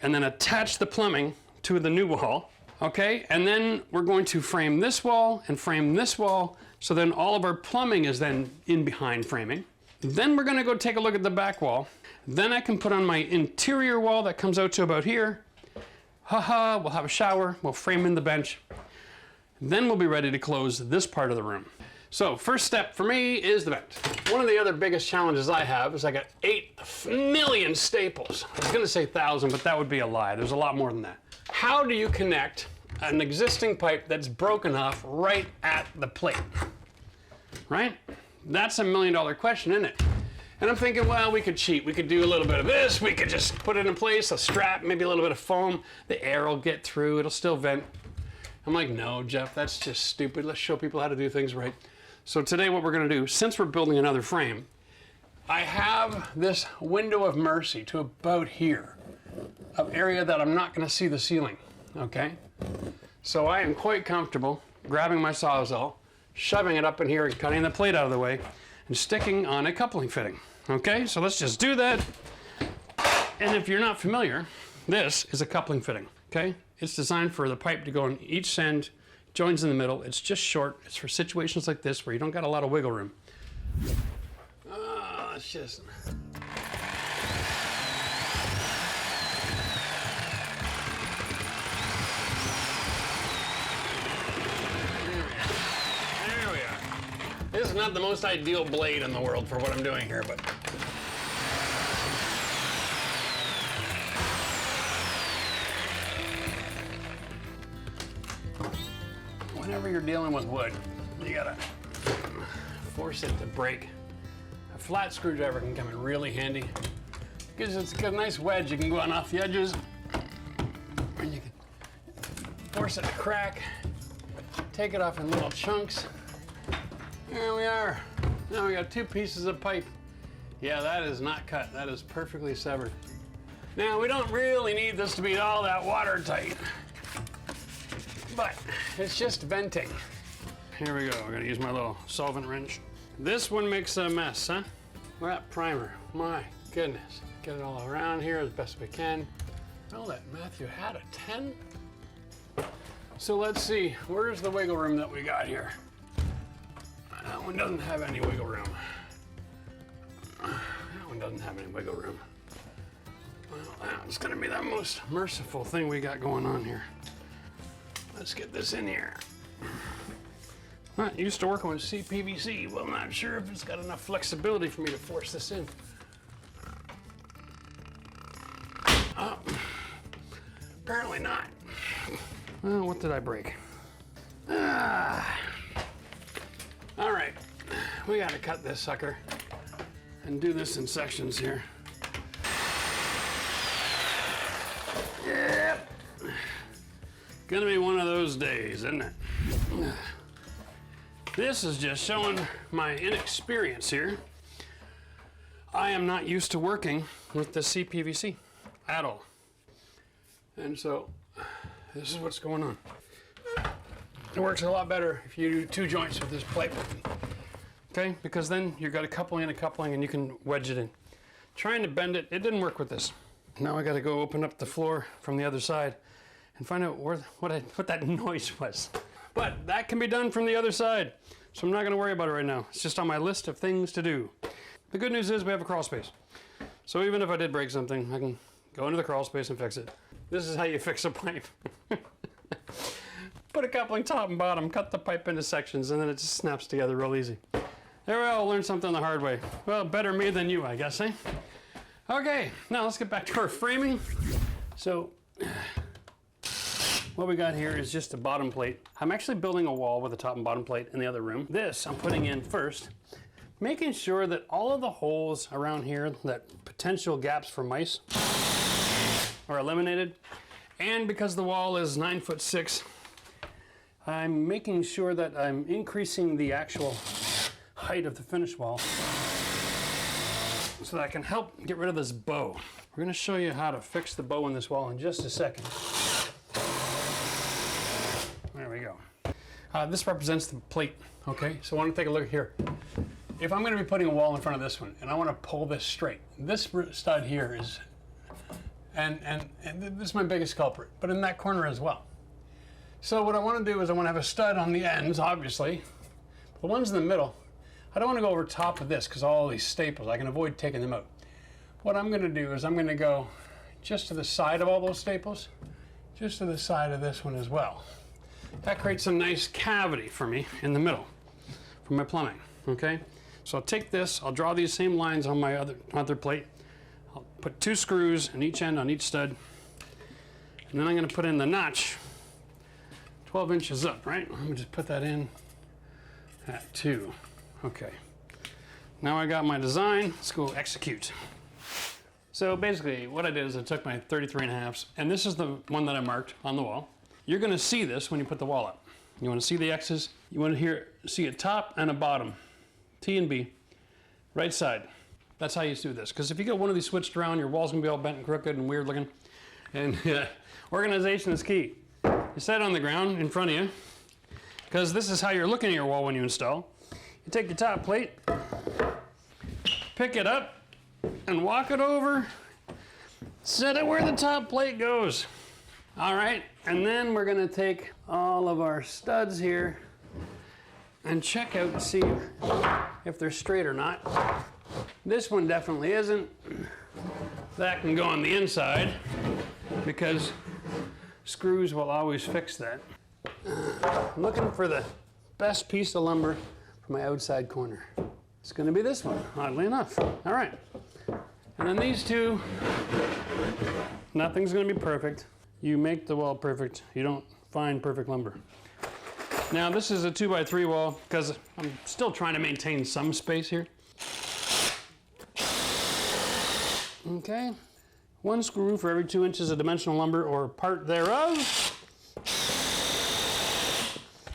and then attach the plumbing to the new wall, okay? And then we're going to frame this wall and frame this wall, so then all of our plumbing is then in behind framing. Then we're gonna go take a look at the back wall. Then I can put on my interior wall that comes out to about here. Haha, we'll have a shower, we'll frame in the bench. Then we'll be ready to close this part of the room. So first step for me is the vent. One of the other biggest challenges I have is I got 8 million staples. I was gonna say 1,000, but that would be a lie. There's a lot more than that. How do you connect an existing pipe that's broken off right at the plate? Right? That's a $1 million question, isn't it? And I'm thinking, well, we could cheat. We could do a little bit of this. We could just put it in place, a strap, maybe a little bit of foam. The air will get through. It'll still vent. I'm like, no, Jeff, that's just stupid. Let's show people how to do things right. So today what we're going to do, since we're building another frame, I have this window of mercy to about here, of area that I'm not going to see the ceiling, okay? So I am quite comfortable grabbing my Sawzall, shoving it up in here and cutting the plate out of the way and sticking on a coupling fitting. Okay, so let's just do that. And if you're not familiar, this is a coupling fitting, okay? It's designed for the pipe to go on each end, joins in the middle. It's just short. It's for situations like this where you don't got a lot of wiggle room. It's just... This is not the most ideal blade in the world for what I'm doing here, but... Whenever you're dealing with wood, you gotta force it to break. A flat screwdriver can come in really handy because it's got a nice wedge. You can go on off the edges and you can force it to crack, take it off in little chunks. There we are. Now we got 2 pieces of pipe. Yeah, that is not cut. That is perfectly severed. Now, we don't really need this to be all that watertight, but it's just venting. Here we go. We're gonna use my little solvent wrench. This one makes a mess, huh? Look at that primer. My goodness. Get it all around here as best we can. Oh, that Matthew had a 10. So let's see. Where's the wiggle room that we got here? That one doesn't have any wiggle room. doesn't have any wiggle room. Well, that's gonna be the most merciful thing we got going on here. Let's get this in here. Not used to working with CPVC. Well, I'm not sure if it's got enough flexibility for me to force this in. Oh, apparently not. Well, what did I break? All right, we gotta cut this sucker and do this in sections here. Yep. Gonna be one of those days, isn't it? This is just showing my inexperience here. I am not used to working with the CPVC at all. And so this is what's going on. It works a lot better if you do 2 joints with this plate. Okay, because then you've got a coupling and a coupling and you can wedge it in. Trying to bend it, it didn't work with this. Now I gotta go open up the floor from the other side and find out what that noise was. But that can be done from the other side. So I'm not gonna worry about it right now. It's just on my list of things to do. The good news is we have a crawl space. So even if I did break something, I can go into the crawl space and fix it. This is how you fix a pipe. Put a coupling top and bottom, cut the pipe into sections, and then it just snaps together real easy. There we all learned something the hard way. Well, better me than you, I guess, eh? Okay, now let's get back to our framing. So, what we got here is just a bottom plate. I'm actually building a wall with a top and bottom plate in the other room. This I'm putting in first, making sure that all of the holes around here, that potential gaps for mice, are eliminated. And because the wall is 9'6", I'm making sure that I'm increasing the actual height of the finish wall so that I can help get rid of this bow. We're gonna show you how to fix the bow in this wall in just a second. There we go. This represents the plate, okay? So I want to take a look here. If I'm going to be putting a wall in front of this one and I want to pull this straight, this stud here is, and this is my biggest culprit, but in that corner as well. So what I want to do is I want to have a stud on the ends, obviously. The ones in the middle, I don't want to go over top of this because all these staples, I can avoid taking them out. What I'm going to do is I'm going to go just to the side of all those staples, just to the side of this one as well. That creates a nice cavity for me in the middle for my plumbing, okay? So I'll take this, I'll draw these same lines on my other plate. I'll put 2 screws in each end on each stud. And then I'm going to put in the notch 12 inches up, right? Let me just put that in at 2. Okay. Now I got my design, let's go execute. So basically what I did is I took my 33.5s, and this is the one that I marked on the wall. You're going to see this when you put the wall up. You want to see the X's. You want to see a top and a bottom. T and B. Right side. That's how you do this. Because if you get one of these switched around, your wall's going to be all bent and crooked and weird looking. And organization is key. You set it on the ground in front of you. Because this is how you're looking at your wall when you install. You take your top plate, pick it up, and walk it over. Set it where the top plate goes. All right, and then we're gonna take all of our studs here and check out to see if they're straight or not. This one definitely isn't. That can go on the inside because screws will always fix that. I'm looking for the best piece of lumber for my outside corner. It's gonna be this one, oddly enough. All right, and then these two, nothing's gonna be perfect. You make the wall perfect. You don't find perfect lumber. Now this is a 2x3 wall because I'm still trying to maintain some space here. Okay, 1 screw for every 2 inches of dimensional lumber or part thereof.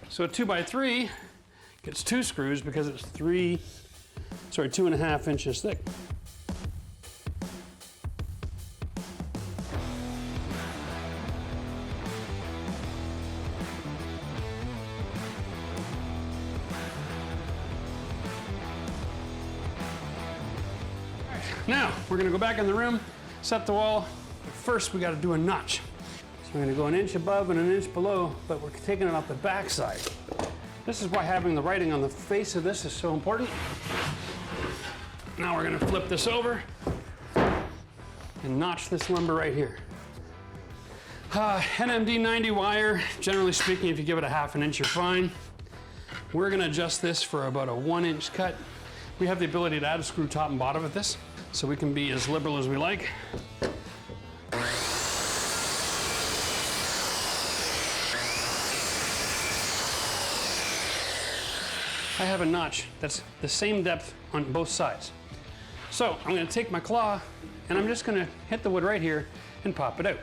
So a 2x3 gets 2 screws because it's 2.5 inches thick. Now, we're gonna go back in the room, set the wall. But first, we gotta do a notch. So we're gonna go 1 inch above and 1 inch below, but we're taking it off the back side. This is why having the writing on the face of this is so important. Now we're gonna flip this over and notch this lumber right here. NMD 90 wire, generally speaking, if you give it a 1/2 inch, you're fine. We're gonna adjust this for about a 1-inch cut. We have the ability to add a screw top and bottom with this, so we can be as liberal as we like. I have a notch that's the same depth on both sides. So I'm gonna take my claw and I'm just gonna hit the wood right here and pop it out.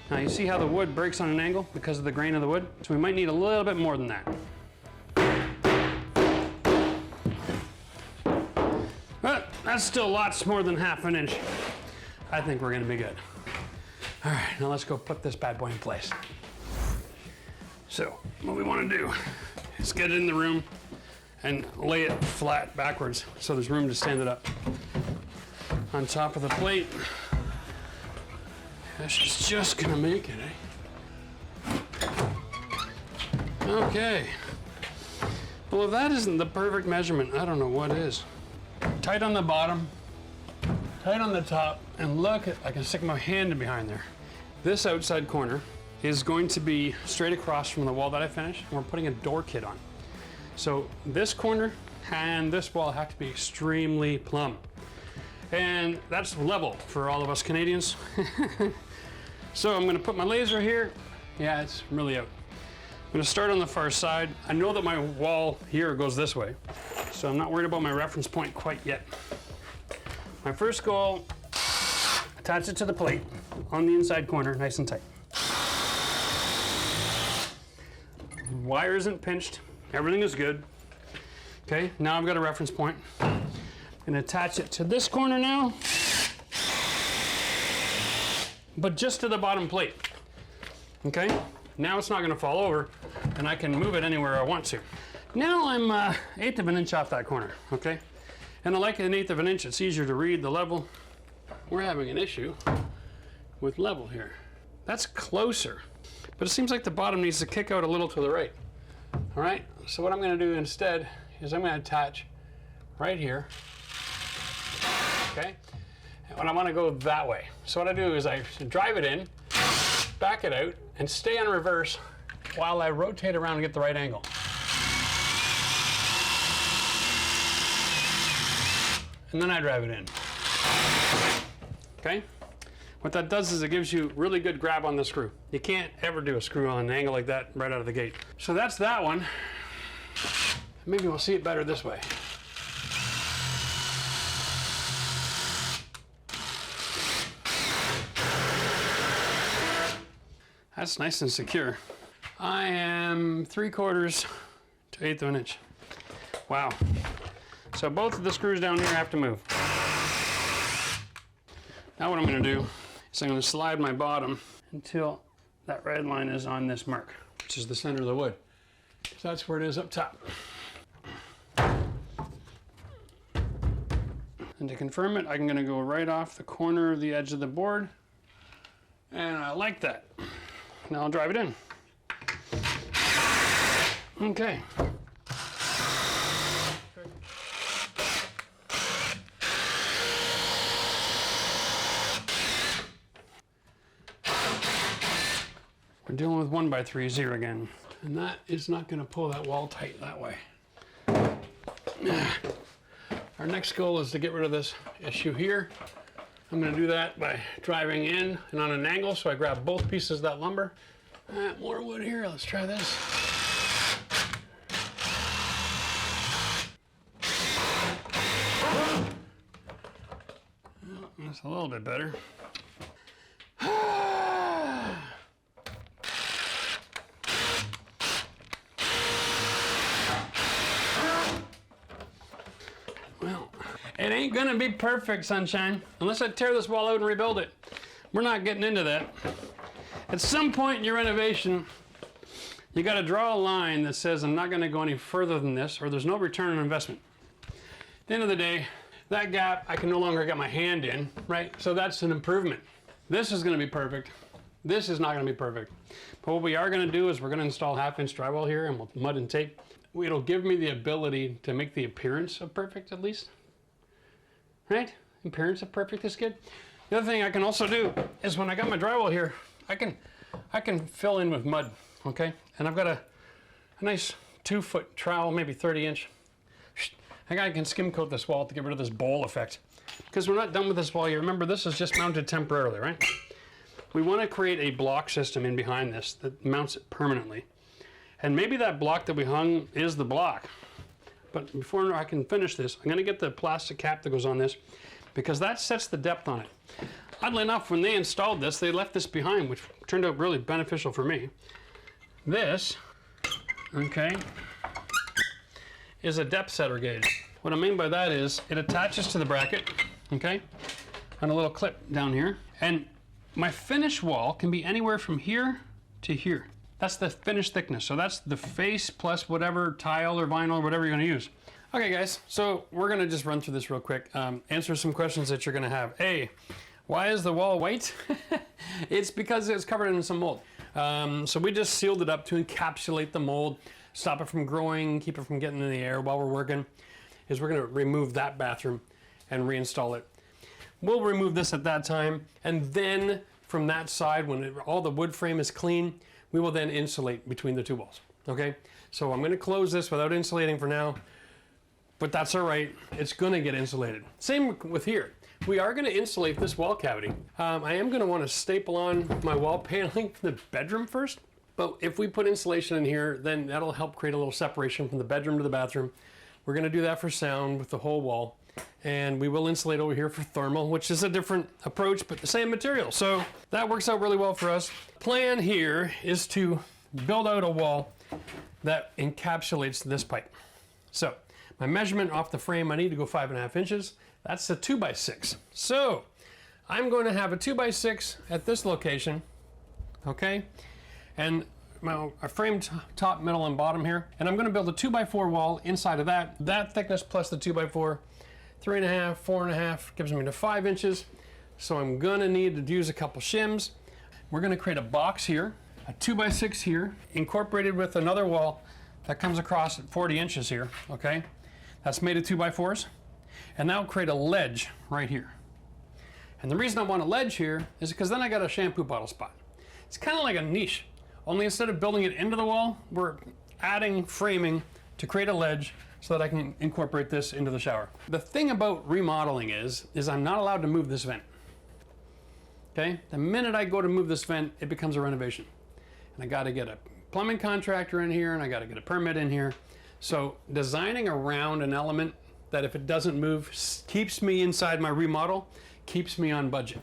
Now you see how the wood breaks on an angle because of the grain of the wood? So we might need a little bit more than that. But that's still lots more than 1/2 inch. I think we're gonna be good. All right, now let's go put this bad boy in place. So what we wanna do is get it in the room and lay it flat backwards so there's room to stand it up. On top of the plate. This is just gonna make it, eh? Okay. Well, if that isn't the perfect measurement, I don't know what is. Tight on the bottom, tight on the top, and look, I can stick my hand in behind there. This outside corner is going to be straight across from the wall that I finished, and we're putting a door kit on. So this corner and this wall have to be extremely plumb. And that's level for all of us Canadians. So I'm gonna put my laser here. Yeah, it's really out. I'm gonna start on the far side. I know that my wall here goes this way, so I'm not worried about my reference point quite yet. My first goal, attach it to the plate on the inside corner, nice and tight. Wire isn't pinched, everything is good. Okay, now I've got a reference point. And attach it to this corner now, but just to the bottom plate. Okay, now it's not gonna fall over and I can move it anywhere I want to. Now I'm 1/8 of an inch off that corner, okay? And I like 1/8 of an inch, it's easier to read the level. We're having an issue with level here. That's closer, but it seems like the bottom needs to kick out a little to the right. All right, so what I'm gonna do instead is I'm gonna attach right here. Okay, and I want to go that way. So what I do is I drive it in, back it out, and stay on reverse while I rotate around and get the right angle. And then I drive it in. Okay? What that does is it gives you really good grab on the screw. You can't ever do a screw on an angle like that right out of the gate. So that's that one. Maybe we'll see it better this way. That's nice and secure. I am 3/4 to 1/8 of an inch. Wow. So both of the screws down here have to move. Now what I'm gonna do is I'm gonna slide my bottom until that red line is on this mark, which is the center of the wood. So that's where it is up top. And to confirm it, I'm gonna go right off the corner of the edge of the board. And I like that. Now I'll drive it in. Okay. We're dealing with 1x3s here again. And that is not gonna pull that wall tight that way. Our next goal is to get rid of this issue here. I'm gonna do that by driving in and on an angle, so I grab both pieces of that lumber. More wood here, let's try this. Well, that's a little bit better. Well, it ain't gonna be perfect, sunshine, unless I tear this wall out and rebuild it. We're not getting into that. At some point in your renovation, you gotta draw a line that says I'm not gonna go any further than this, or there's no return on investment. At the end of the day, that gap, I can no longer get my hand in, right? So that's an improvement. This is gonna be perfect. This is not gonna be perfect. But what we are gonna do is we're gonna install 1/2-inch drywall here and we'll mud and tape. It'll give me the ability to make the appearance of perfect at least, right? Appearance of perfect is good. The other thing I can also do is when I got my drywall here, I can fill in with mud, okay? And I've got a nice 2-foot trowel, maybe 30-inch. I can skim coat this wall to get rid of this bowl effect. Because we're not done with this wall yet. Remember, this is just mounted temporarily, right? We want to create a block system in behind this that mounts it permanently. And maybe that block that we hung is the block. But before I can finish this, I'm going to get the plastic cap that goes on this, because that sets the depth on it. Oddly enough, when they installed this, they left this behind, which turned out really beneficial for me. This, okay, is a depth setter gauge. What I mean by that is it attaches to the bracket, okay, and a little clip down here. And my finish wall can be anywhere from here to here. That's the finished thickness. So that's the face plus whatever tile or vinyl or whatever you're gonna use. Okay guys, so we're gonna just run through this real quick. Answer some questions that you're gonna have. A, why is the wall white? It's because it's covered in some mold. So we just sealed it up to encapsulate the mold, stop it from growing, keep it from getting in the air while we're working. Is we're gonna remove that bathroom and reinstall it. We'll remove this at that time, and then from that side, when all the wood frame is clean, we will then insulate between the two walls, okay? So I'm gonna close this without insulating for now, but that's all right, it's gonna get insulated. Same with here. We are gonna insulate this wall cavity. I am gonna wanna staple on my wall paneling from the bedroom first, but if we put insulation in here, then that'll help create a little separation from the bedroom to the bathroom. We're gonna do that for sound with the whole wall. And we will insulate over here for thermal, which is a different approach, but the same material. So that works out really well for us. Plan here is to build out a wall that encapsulates this pipe. So my measurement off the frame, I need to go 5.5 inches. That's a 2x6. So I'm going to have a 2x6 at this location, okay? And a framed top, middle, and bottom here. And I'm gonna build a 2x4 wall inside of that. That thickness plus the 2x4, 3.5, 4.5, gives me to 5 inches. So I'm gonna need to use a couple shims. We're gonna create a box here, a 2x6 here, incorporated with another wall that comes across at 40 inches here, okay? That's made of 2x4s. And that'll create a ledge right here. And the reason I want a ledge here is because then I got a shampoo bottle spot. It's kind of like a niche. Only instead of building it into the wall, we're adding framing to create a ledge so that I can incorporate this into the shower. The thing about remodeling is I'm not allowed to move this vent. Okay? The minute I go to move this vent, it becomes a renovation. And I gotta get a plumbing contractor in here, and I gotta get a permit in here. So designing around an element that if it doesn't move, keeps me inside my remodel, keeps me on budget.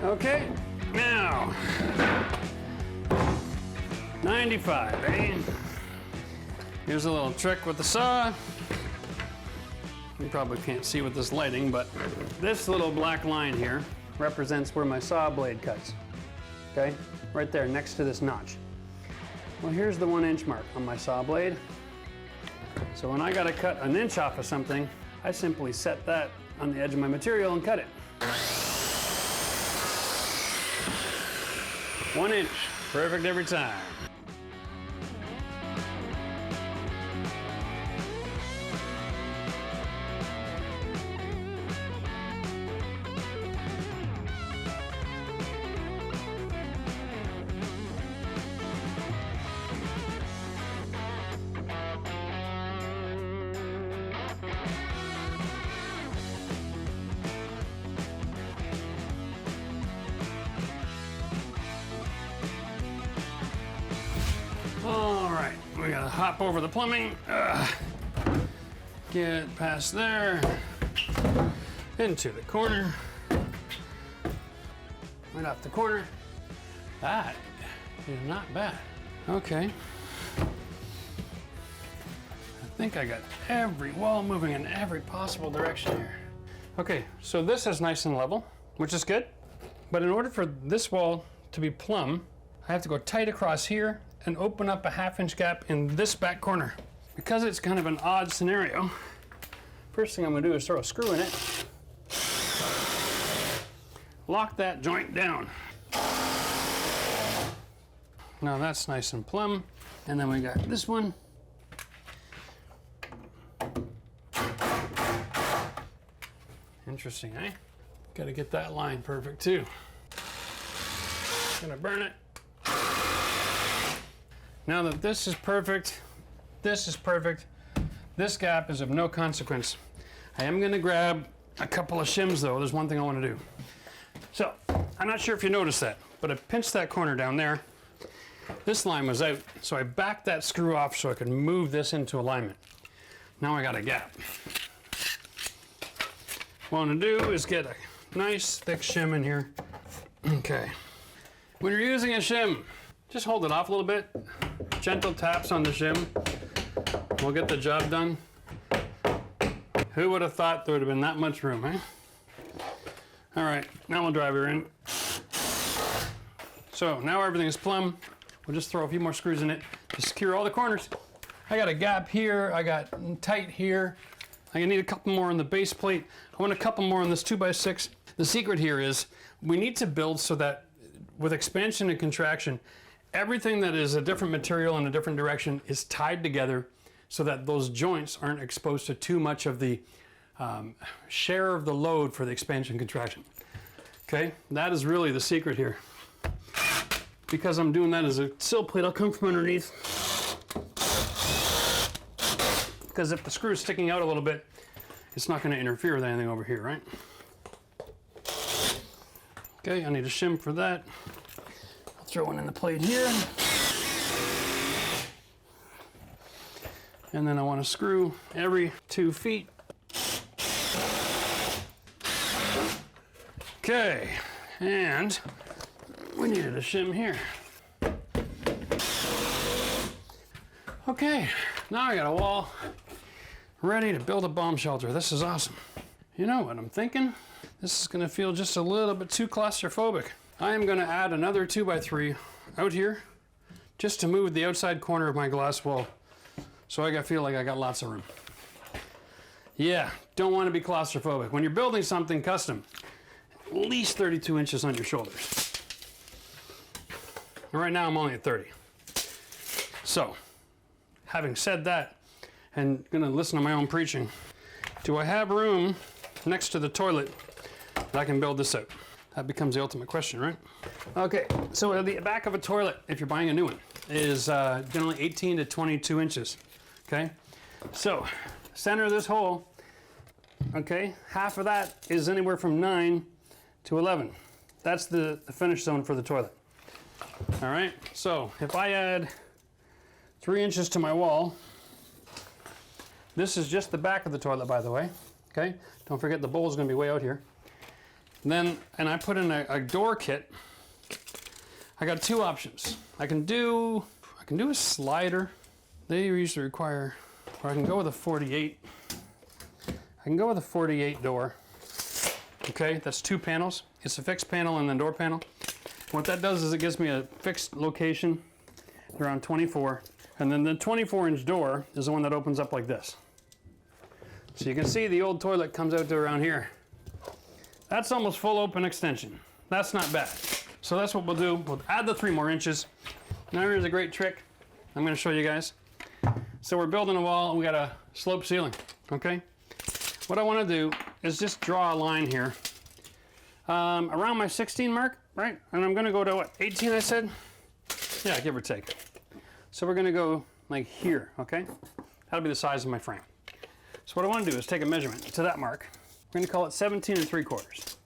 Okay, now, 95, eh? Here's a little trick with the saw. You probably can't see with this lighting, but this little black line here represents where my saw blade cuts, okay? Right there, next to this notch. Well, here's the 1 inch mark on my saw blade. So when I gotta cut an inch off of something, I simply set that on the edge of my material and cut it. 1 inch, perfect every time. All right, we gotta hop over the plumbing. Get past there, into the corner, right off the corner. That is not bad. Okay. I think I got every wall moving in every possible direction here. Okay, so this is nice and level, which is good. But in order for this wall to be plumb, I have to go tight across here and open up a 1/2 inch gap in this back corner. Because it's kind of an odd scenario, first thing I'm gonna do is throw a screw in it. Lock that joint down. Now that's nice and plumb. And then we got this one. Interesting, eh? Gotta get that line perfect too. Gonna burn it. Now that this is perfect, this gap is of no consequence. I am gonna grab a couple of shims though. There's one thing I wanna do. So, I'm not sure if you noticed that, but I pinched that corner down there. This line was out, so I backed that screw off so I could move this into alignment. Now I got a gap. What I want to do is get a nice thick shim in here. Okay. When you're using a shim, just hold it off a little bit. Gentle taps on the shim will get the job done. Who would have thought there would have been that much room, eh? All right, now we'll drive her in. So now everything is plumb. We'll just throw a few more screws in it to secure all the corners. I got a gap here, I got tight here. I need a couple more on the base plate. I want a couple more on this 2x6. The secret here is we need to build so that with expansion and contraction, everything that is a different material in a different direction is tied together so that those joints aren't exposed to too much of the share of the load for the expansion and contraction. Okay, that is really the secret here. Because I'm doing that as a sill plate, I'll come from underneath. Because if the screw is sticking out a little bit, it's not going to interfere with anything over here, right? Okay, I need a shim for that. I'll throw one in the plate here. And then I want to screw every 2 feet. Okay, and we needed a shim here. Okay, now I got a wall ready to build a bomb shelter. This is awesome. You know what I'm thinking? This is gonna feel just a little bit too claustrophobic. I am gonna add another 2x3 out here just to move the outside corner of my glass wall so I feel like I got lots of room. Yeah, don't want to be claustrophobic. When you're building something custom, at least 32 inches on your shoulders. And right now I'm only at 30. So, having said that, and gonna listen to my own preaching, do I have room next to the toilet that I can build this out? That becomes the ultimate question, right? Okay, so the back of a toilet, if you're buying a new one, is generally 18 to 22 inches, okay? So, center of this hole, okay, half of that is anywhere from 9 to 11. That's the finish zone for the toilet. All right, so if I add 3 inches to my wall, this is just the back of the toilet, by the way, okay? Don't forget the bowl is gonna be way out here. And I put in a door kit. I got two options. I can do a slider. They usually require, or I can go with a 48. I can go with a 48 door. Okay, that's 2 panels. It's a fixed panel and the door panel. What that does is it gives me a fixed location around 24. And then the 24-inch door is the one that opens up like this. So you can see the old toilet comes out to around here. That's almost full open extension. That's not bad. So that's what we'll do. We'll add the 3 more inches. Now here's a great trick I'm going to show you guys. So we're building a wall and we got a slope ceiling, okay? What I want to do is just draw a line here around my 16 mark, right? And I'm going to go to what, 18 I said? Yeah, give or take. So we're going to go like here, okay? That'll be the size of my frame. So what I want to do is take a measurement to that mark. We're going to call it 17 3/4.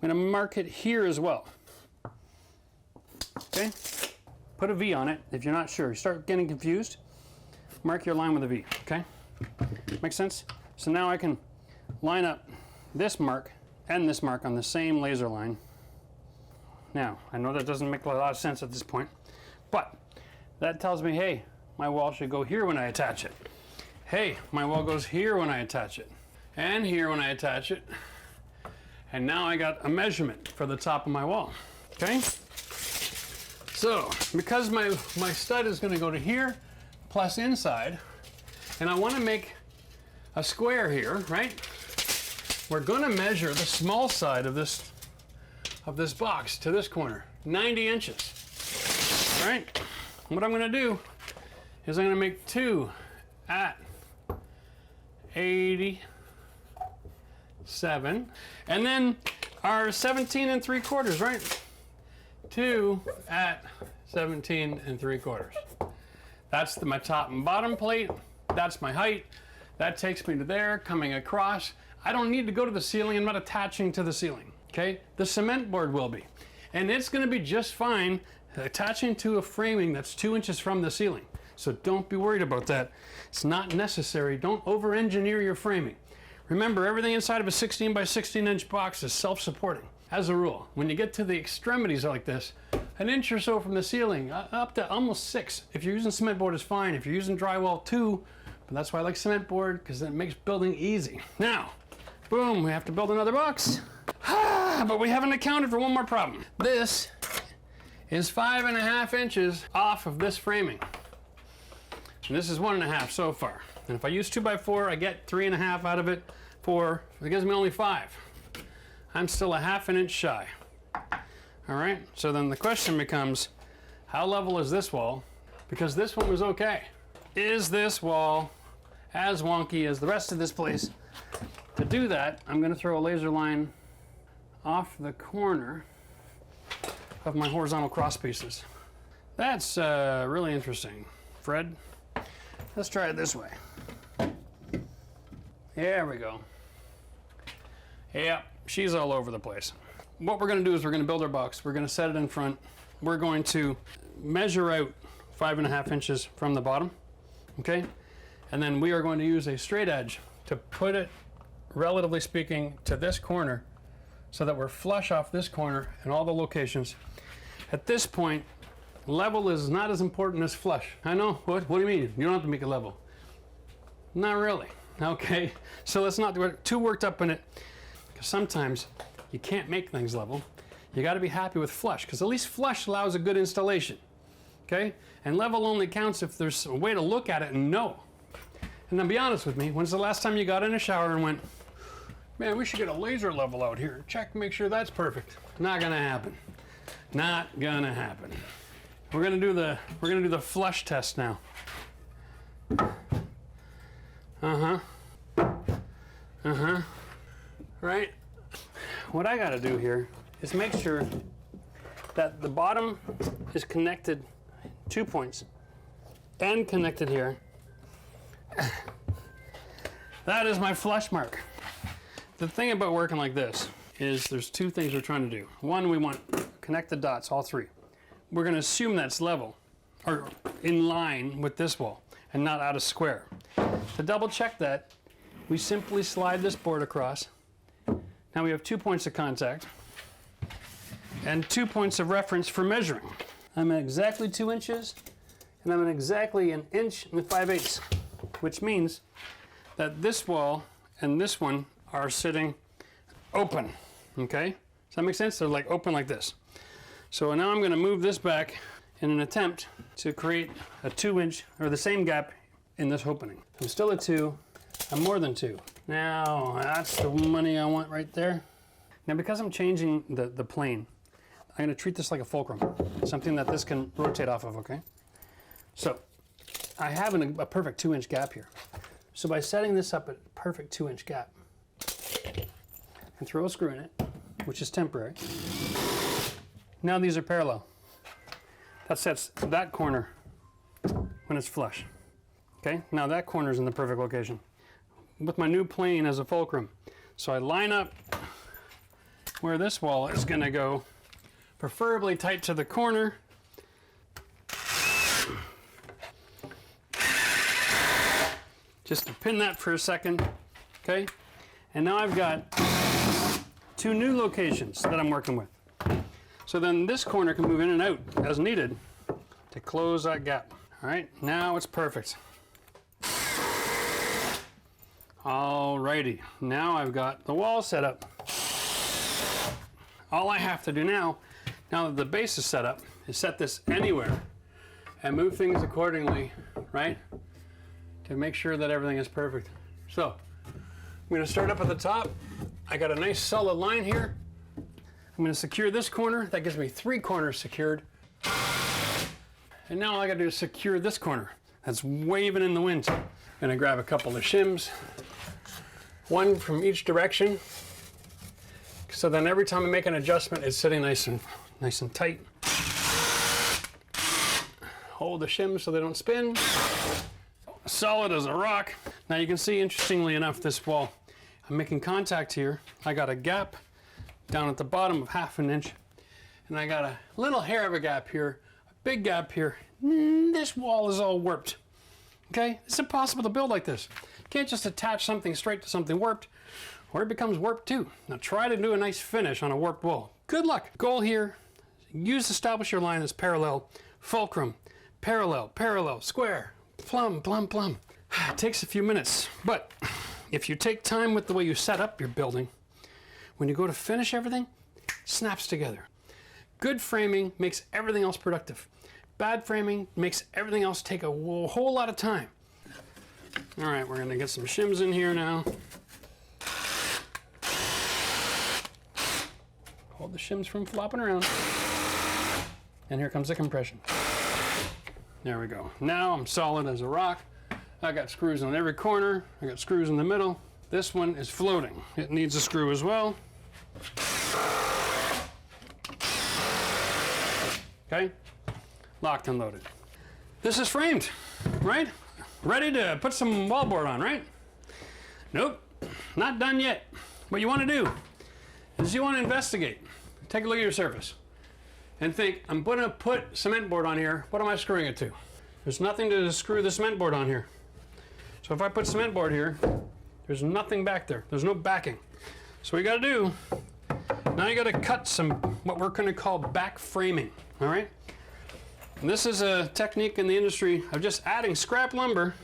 I'm going to mark it here as well. Okay? Put a V on it if you're not sure. You start getting confused, mark your line with a V, okay? Make sense? So now I can line up this mark and this mark on the same laser line. Now, I know that doesn't make a lot of sense at this point, but that tells me, hey, my wall should go here when I attach it. Hey, my wall goes here when I attach it. And here when I attach it. And now I got a measurement for the top of my wall, okay? So, because my stud is gonna go to here, plus inside, and I wanna make a square here, right? We're gonna measure the small side of this box to this corner, 90 inches, right? What I'm gonna do is I'm gonna make 2 at 87, and then our 17 3/4, right? 2 at 17 3/4. That's my top and bottom plate. That's my height. That takes me to there, coming across. I don't need to go to the ceiling. I'm not attaching to the ceiling, okay? The cement board will be. And it's gonna be just fine attaching to a framing that's 2 inches from the ceiling. So don't be worried about that. It's not necessary. Don't over-engineer your framing. Remember, everything inside of a 16 by 16 inch box is self-supporting. As a rule, when you get to the extremities like this, an inch or so from the ceiling, up to almost 6. If you're using cement board, is fine. If you're using drywall, 2. But that's why I like cement board, because it makes building easy. Now, boom, we have to build another box. But we haven't accounted for one more problem. This is 5.5 inches off of this framing. And this is 1.5 so far. And if I use 2x4, I get 3.5 out of it. 4, it gives me only 5. I'm still a 1/2 inch shy. All right, so then the question becomes, how level is this wall? Because this one was okay. Is this wall as wonky as the rest of this place? To do that, I'm gonna throw a laser line off the corner of my horizontal cross pieces. That's really interesting. Fred, let's try it this way. There we go. Yep, she's all over the place. What we're gonna do is we're gonna build our box. We're gonna set it in front. We're going to measure out 5.5 inches from the bottom, okay? And then we are going to use a straight edge to put it, relatively speaking, to this corner so that we're flush off this corner in all the locations. At this point, level is not as important as flush. I know, what do you mean? You don't have to make it level. Not really, okay? So let's not get too worked up in it, because sometimes you can't make things level. You gotta be happy with flush, because at least flush allows a good installation, okay? And level only counts if there's a way to look at it and know. And then be honest with me, when's the last time you got in a shower and went, man, we should get a laser level out here. Check, make sure that's perfect. Not gonna happen. Not gonna happen. We're gonna do the flush test now. Right? What I gotta do here is make sure that the bottom is connected, 2 points, and connected here. That is my flush mark. The thing about working like this is there's 2 things we're trying to do. One, we want connect the dots, all 3. We're gonna assume that's level, or in line with this wall, and not out of square. To double check that, we simply slide this board across. Now we have 2 points of contact and 2 points of reference for measuring. I'm at exactly 2 inches, and I'm at exactly 1 5/8 inches, which means that this wall and this one are sitting open, okay? Does that make sense? They're like open like this. So now I'm gonna move this back in an attempt to create a 2 inch, or the same gap in this opening. I'm still at 2, I'm more than 2. Now, that's the money I want right there. Now, because I'm changing the plane, I'm gonna treat this like a fulcrum, something that this can rotate off of, okay? So, I have a perfect 2 inch gap here. So by setting this up at a perfect 2 inch gap, and throw a screw in it, which is temporary. Now these are parallel. That sets that corner when it's flush. Okay, now that corner is in the perfect location with my new plane as a fulcrum. So I line up where this wall is gonna go, preferably tight to the corner. Just to pin that for a second, okay? And now I've got 2 new locations that I'm working with. So then this corner can move in and out as needed to close that gap. All right, now it's perfect. Alrighty, now I've got the wall set up. All I have to do now that the base is set up, is set this anywhere and move things accordingly, right? To make sure that everything is perfect. So I'm going to start up at the top. I got a nice solid line here. I'm going to secure this corner. That gives me 3 corners secured. And now all I got to do is secure this corner that's waving in the wind. I'm going to grab a couple of shims, one from each direction. So then every time I make an adjustment, it's sitting nice and tight. Hold the shims so they don't spin. Solid as a rock. Now you can see, interestingly enough, this wall, I'm making contact here. I got a gap down at the bottom of 1/2 inch, and I got a little hair of a gap here, a big gap here. This wall is all warped. Okay, it's impossible to build like this. You can't just attach something straight to something warped, or it becomes warped too. Now try to do a nice finish on a warped wall. Good luck. Goal here, establish your line as parallel, fulcrum, parallel, parallel, square, plumb, plumb, plumb. It takes a few minutes, but if you take time with the way you set up your building, when you go to finish everything, it snaps together. Good framing makes everything else productive. Bad framing makes everything else take a whole lot of time. All right, we're gonna get some shims in here now. Hold the shims from flopping around. And here comes the compression. There we go. Now I'm solid as a rock. I got screws on every corner. I got screws in the middle. This one is floating. It needs a screw as well. Okay, locked and loaded. This is framed, right? Ready to put some wallboard on, right? Nope, not done yet. What you want to do is you want to investigate. Take a look at your surface and think, I'm going to put cement board on here. What am I screwing it to? There's nothing to screw the cement board on here. So if I put cement board here, there's nothing back there. There's no backing. So what you got to do, now you got to cut some, what we're going to call back framing, all right? And this is a technique in the industry of just adding scrap lumber,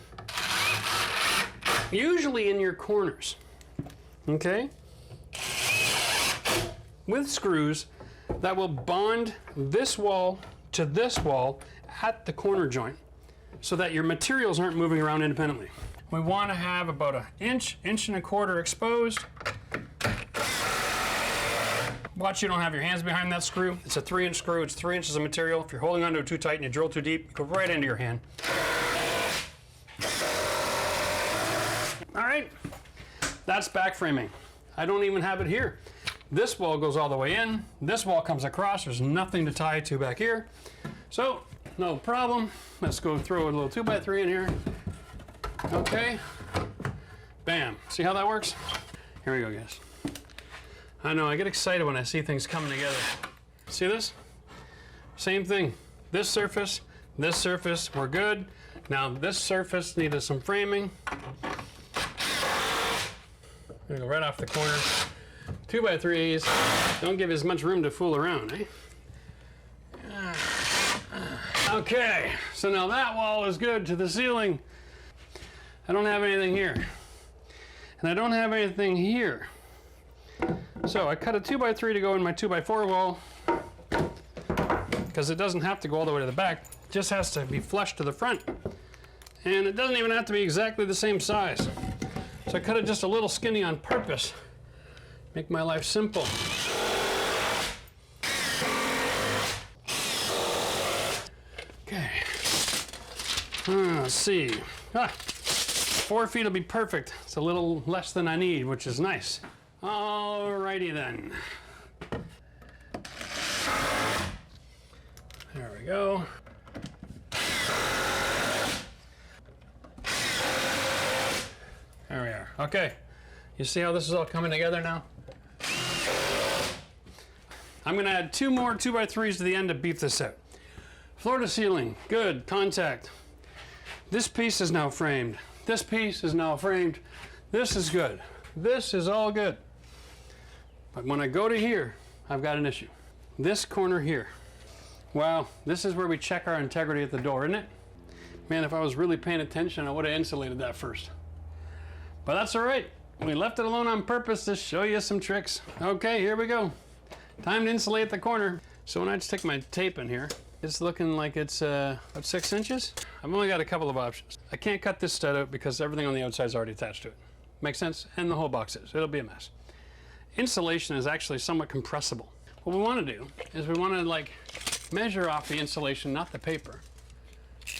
usually in your corners, okay? With screws that will bond this wall to this wall at the corner joint so that your materials aren't moving around independently. We want to have about 1 inch, 1.25 inches exposed. Watch you don't have your hands behind that screw. It's a 3-inch screw, it's 3 inches of material. If you're holding onto it too tight and you drill too deep, you go right into your hand. All right, that's back framing. I don't even have it here. This wall goes all the way in. This wall comes across. There's nothing to tie to back here. So, no problem. Let's go throw a little 2x3 in here. Okay. Bam. See how that works? Here we go, guys. I know, I get excited when I see things coming together. See this? Same thing. This surface, we're good. Now this surface needed some framing. I'm gonna go right off the corner. 2x3s. Don't give as much room to fool around, eh? Okay, so now that wall is good to the ceiling. I don't have anything here. And I don't have anything here. So I cut a 2x3 to go in my 2x4 wall because it doesn't have to go all the way to the back. It just has to be flush to the front. And it doesn't even have to be exactly the same size. So I cut it just a little skinny on purpose. Make my life simple. Okay. Let's see. 4 feet will be perfect. It's a little less than I need, which is nice. Alrighty then. There we go. There we are. Okay. You see how this is all coming together now? I'm going to add 2 more 2x3s to the end to beef this out. Floor to ceiling. Good. Contact. This piece is now framed. This piece is now framed. This is good. This is all good. But when I go to here, I've got an issue. This corner here. Well, this is where we check our integrity at the door, isn't it? Man, if I was really paying attention, I would have insulated that first. But that's all right. We left it alone on purpose to show you some tricks. Okay, here we go. Time to insulate the corner. So when I just stick my tape in here, it's looking like it's about 6 inches. I've only got a couple of options. I can't cut this stud out because everything on the outside is already attached to it. Make sense? And the whole box is. It'll be a mess. Insulation is actually somewhat compressible. What we want to do is we want to like measure off the insulation, not the paper.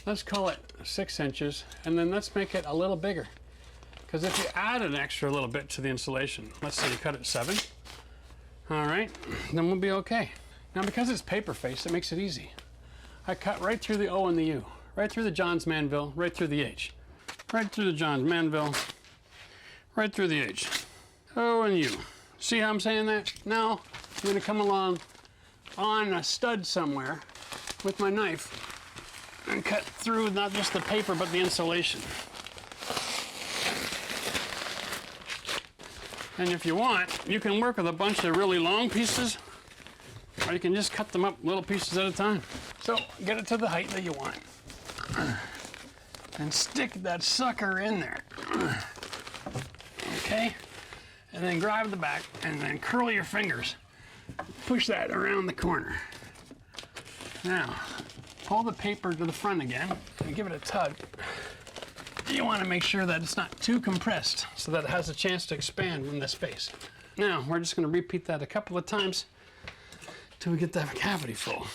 Let's call it 6 inches, and then let's make it a little bigger. Because if you add an extra little bit to the insulation, let's say you cut it 7, all right, then we'll be okay. Now because it's paper face, it makes it easy. I cut right through the O and the U, right through the John's Manville, right through the H. Right through the John's Manville, right through the H. O and U. See how I'm saying that? Now I'm going to come along on a stud somewhere with my knife and cut through not just the paper but the insulation. And if you want, you can work with a bunch of really long pieces, or you can just cut them up little pieces at a time. So get it to the height that you want and stick that sucker in there. Okay? And then grab the back and then curl your fingers. Push that around the corner. Now, pull the paper to the front again and give it a tug. You want to make sure that it's not too compressed so that it has a chance to expand in the space. Now, we're just going to repeat that a couple of times till we get that cavity full.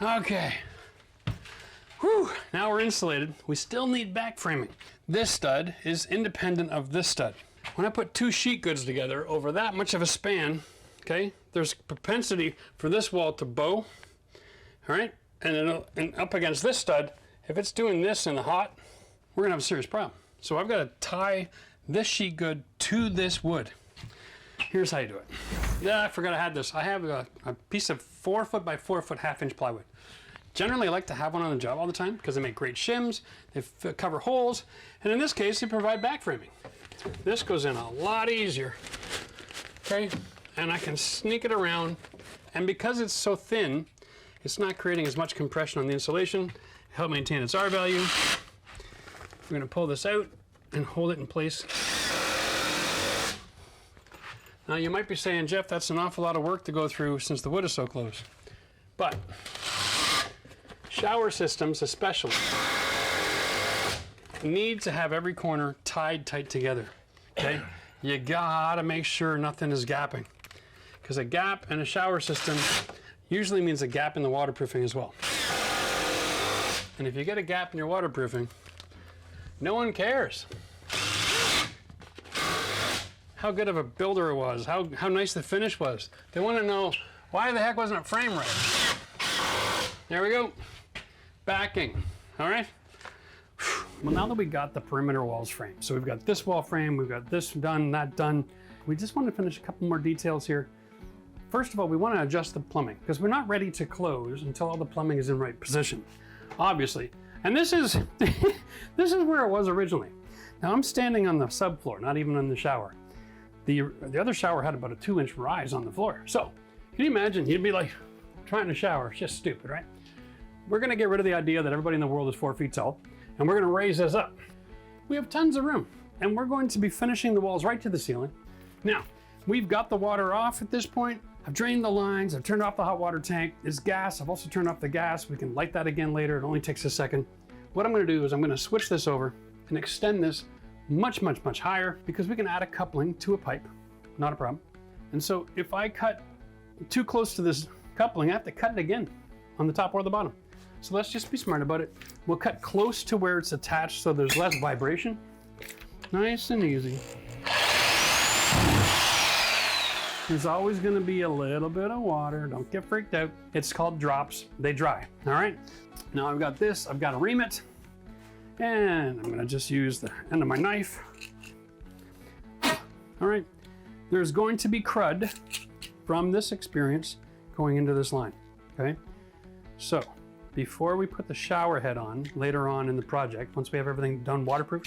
Okay. Whew, now we're insulated. We still need back framing. This stud is independent of this stud. When I put 2 sheet goods together over that much of a span, okay, there's propensity for this wall to bow, all right? And up against this stud, if it's doing this in the hot, we're gonna have a serious problem. So I've gotta tie this sheet good to this wood. Here's how you do it. Yeah, I forgot I had this. I have a piece of 4 foot by 4 foot 1/2 inch plywood. Generally, I like to have one on the job all the time because they make great shims, they cover holes, and in this case, they provide back framing. This goes in a lot easier, okay? And I can sneak it around, and because it's so thin, it's not creating as much compression on the insulation, help maintain its R value. We're gonna pull this out and hold it in place. Now you might be saying, Jeff, that's an awful lot of work to go through since the wood is so close. But shower systems especially need to have every corner tied tight together, okay? You gotta make sure nothing is gapping, because a gap in a shower system usually means a gap in the waterproofing as well. And if you get a gap in your waterproofing, no one cares how good of a builder it was, how nice the finish was. They want to know, why the heck wasn't it framed right? There we go. Backing, all right? Well, now that we got the perimeter walls framed, so we've got this wall frame, we've got this done, that done, we just want to finish a couple more details here. First of all, we want to adjust the plumbing because we're not ready to close until all the plumbing is in right position, obviously. And this is this is where it was originally. Now I'm standing on the subfloor, not even on the shower. The other shower had about a 2-inch rise on the floor. So can you imagine? You'd be like trying to shower. It's just stupid, right? We're going to get rid of the idea that everybody in the world is 4 feet tall, and we're going to raise this up. We have tons of room, and we're going to be finishing the walls right to the ceiling. Now, we've got the water off at this point. I've drained the lines. I've turned off the hot water tank. It's gas. I've also turned off the gas. We can light that again later. It only takes a second. What I'm going to do is I'm going to switch this over and extend this much, much, much higher because we can add a coupling to a pipe. Not a problem. And so if I cut too close to this coupling, I have to cut it again on the top or the bottom. So let's just be smart about it. We'll cut close to where it's attached so there's less vibration. Nice and easy. There's always going to be a little bit of water. Don't get freaked out. It's called drops. They dry. All right. Now I've got this. I've got to ream it. And I'm going to just use the end of my knife. All right. There's going to be crud from this experience going into this line. Okay. So before we put the shower head on later on in the project, once we have everything done waterproof,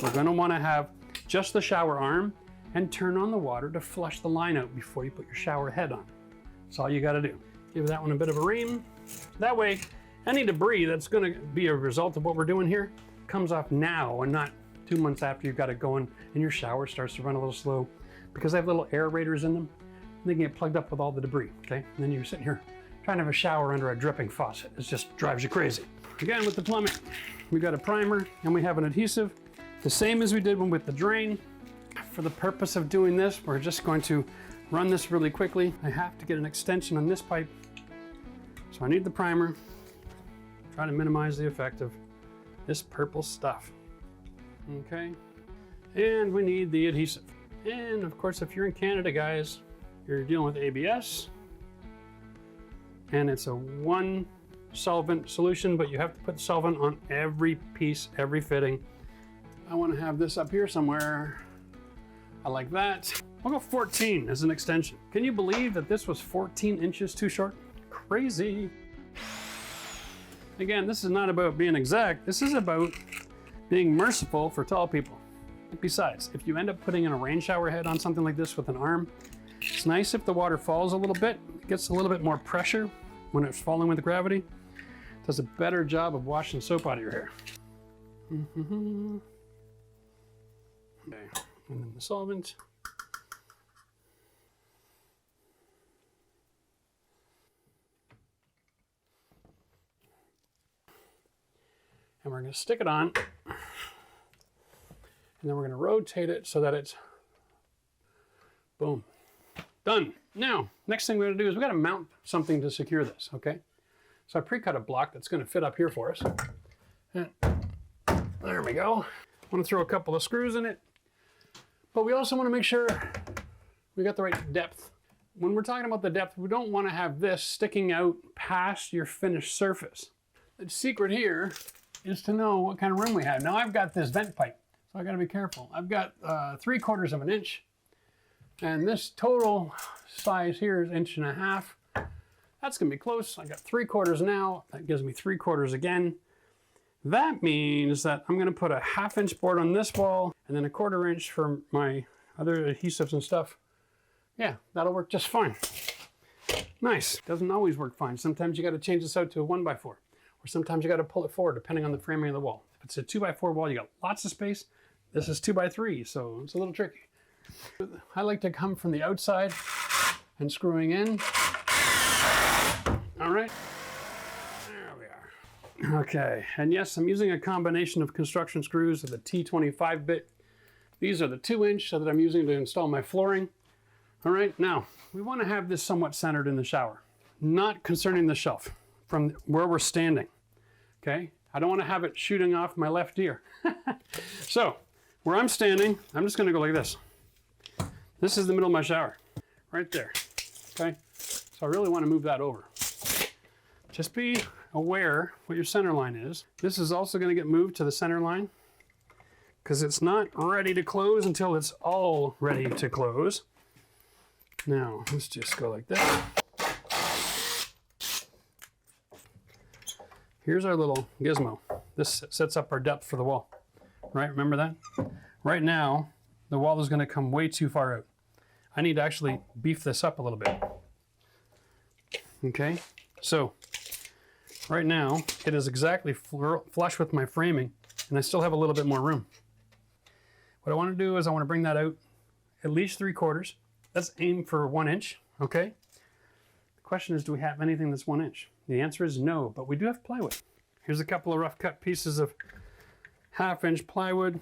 we're going to want to have just the shower arm and turn on the water to flush the line out before you put your shower head on. That's all you got to do. Give that one a bit of a ream. That way, any debris that's going to be a result of what we're doing here comes off now and not 2 months after you've got it going and your shower starts to run a little slow, because they have little aerators in them. They can get plugged up with all the debris, okay? And then you're sitting here trying to have a shower under a dripping faucet. It just drives you crazy. Again, with the plumbing, we got a primer and we have an adhesive. The same as we did with the drain. For the purpose of doing this, we're just going to run this really quickly. I have to get an extension on this pipe. So I need the primer. Try to minimize the effect of this purple stuff. Okay. And we need the adhesive. And of course, if you're in Canada, guys, you're dealing with ABS. And it's a one solvent solution, but you have to put solvent on every piece, every fitting. I want to have this up here somewhere. I like that. I'll go 14 as an extension. Can you believe that this was 14 inches too short? Crazy. Again, this is not about being exact. This is about being merciful for tall people. Besides, if you end up putting in a rain shower head on something like this with an arm, it's nice if the water falls a little bit. It gets a little bit more pressure when it's falling with gravity. It does a better job of washing soap out of your hair. Okay, and then the solvent. And we're going to stick it on, and then we're going to rotate it so that it's, boom, done. Now, next thing we're going to do is we've got to mount something to secure this, okay? So I pre-cut a block that's going to fit up here for us. And there we go. I want to throw a couple of screws in it, but we also want to make sure we got the right depth. When we're talking about the depth, we don't want to have this sticking out past your finished surface. The secret here is to know what kind of room we have. Now I've got this vent pipe, so I gotta be careful. I've got 3/4 of an inch, and this total size here is 1.5 inches. That's gonna be close. I got 3/4 now. That gives me 3/4 again. That means that I'm gonna put a 1/2 inch board on this wall, and then a 1/4 inch for my other adhesives and stuff. Yeah, that'll work just fine. Nice. Doesn't always work fine. Sometimes you gotta change this out to a 1x4. Or sometimes you got to pull it forward depending on the framing of the wall. If it's a 2x4 wall, you got lots of space. This is 2x3, so it's a little tricky. I like to come from the outside and screwing in. All right, there we are. Okay, and yes, I'm using a combination of construction screws of the T25 bit. These are the 2-inch that I'm using to install my flooring. All right, now we want to have this somewhat centered in the shower, not concerning the shelf from where we're standing. Okay, I don't want to have it shooting off my left ear. So, where I'm standing, I'm just going to go like this. This is the middle of my shower, right there. Okay, so I really want to move that over. Just be aware what your center line is. This is also going to get moved to the center line because it's not ready to close until it's all ready to close. Now, let's just go like this. Here's our little gizmo. This sets up our depth for the wall, right? Remember that? Right now, the wall is going to come way too far out. I need to actually beef this up a little bit. Okay, so right now, it is exactly flush with my framing, and I still have a little bit more room. What I want to do is I want to bring that out at least 3/4. Let's aim for 1 inch, okay? The question is, do we have anything that's 1 inch? The answer is no, but we do have plywood. Here's a couple of rough cut pieces of 1/2 inch plywood.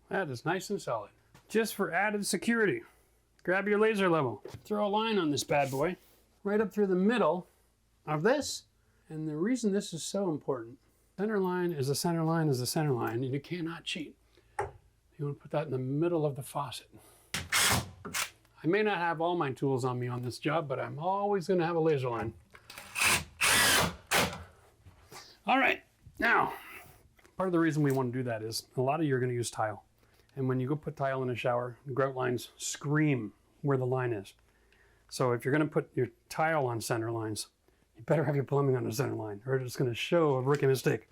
That is nice and solid. Just for added security, grab your laser level. Throw a line on this bad boy, right up through the middle of this. And the reason this is so important, center line is a center line is a center line, and you cannot cheat. You want to put that in the middle of the faucet. I may not have all my tools on me on this job, but I'm always going to have a laser line. All right, now, part of the reason we want to do that is a lot of you are going to use tile. And when you go put tile in a shower, the grout lines scream where the line is. So if you're going to put your tile on center lines, you better have your plumbing on the center line, or it's going to show a rookie mistake.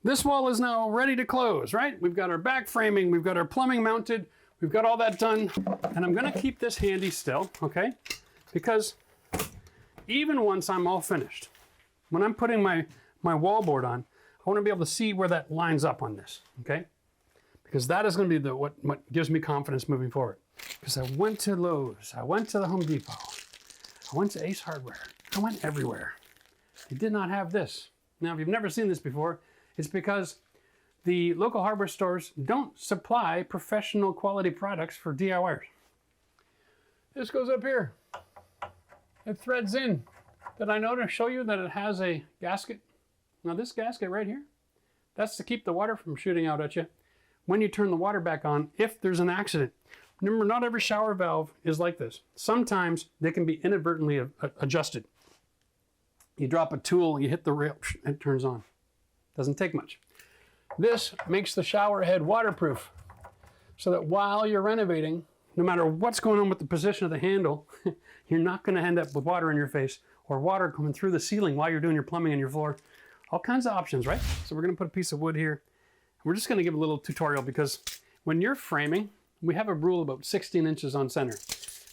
This wall is now ready to close, right? We've got our back framing, we've got our plumbing mounted, we've got all that done. And I'm going to keep this handy still, okay? Because even once I'm all finished, when I'm putting my wall board on, I want to be able to see where that lines up on this, okay? because that is going to be what gives me confidence moving forward. Because I went to Lowe's, I went to the Home Depot, I went to Ace Hardware, I went everywhere. They did not have this. Now, if you've never seen this before, it's because the local hardware stores don't supply professional quality products for DIYers. This goes up here. It threads in. Did I know to show you that it has a gasket? Now this gasket right here, that's to keep the water from shooting out at you when you turn the water back on if there's an accident. Remember, not every shower valve is like this. Sometimes they can be inadvertently adjusted. You drop a tool, you hit the rail, it turns on. Doesn't take much. This makes the shower head waterproof so that while you're renovating, no matter what's going on with the position of the handle, you're not going to end up with water in your face or water coming through the ceiling while you're doing your plumbing and your floor. All kinds of options, right? So we're going to put a piece of wood here. We're just going to give a little tutorial because when you're framing, we have a rule about 16 inches on center.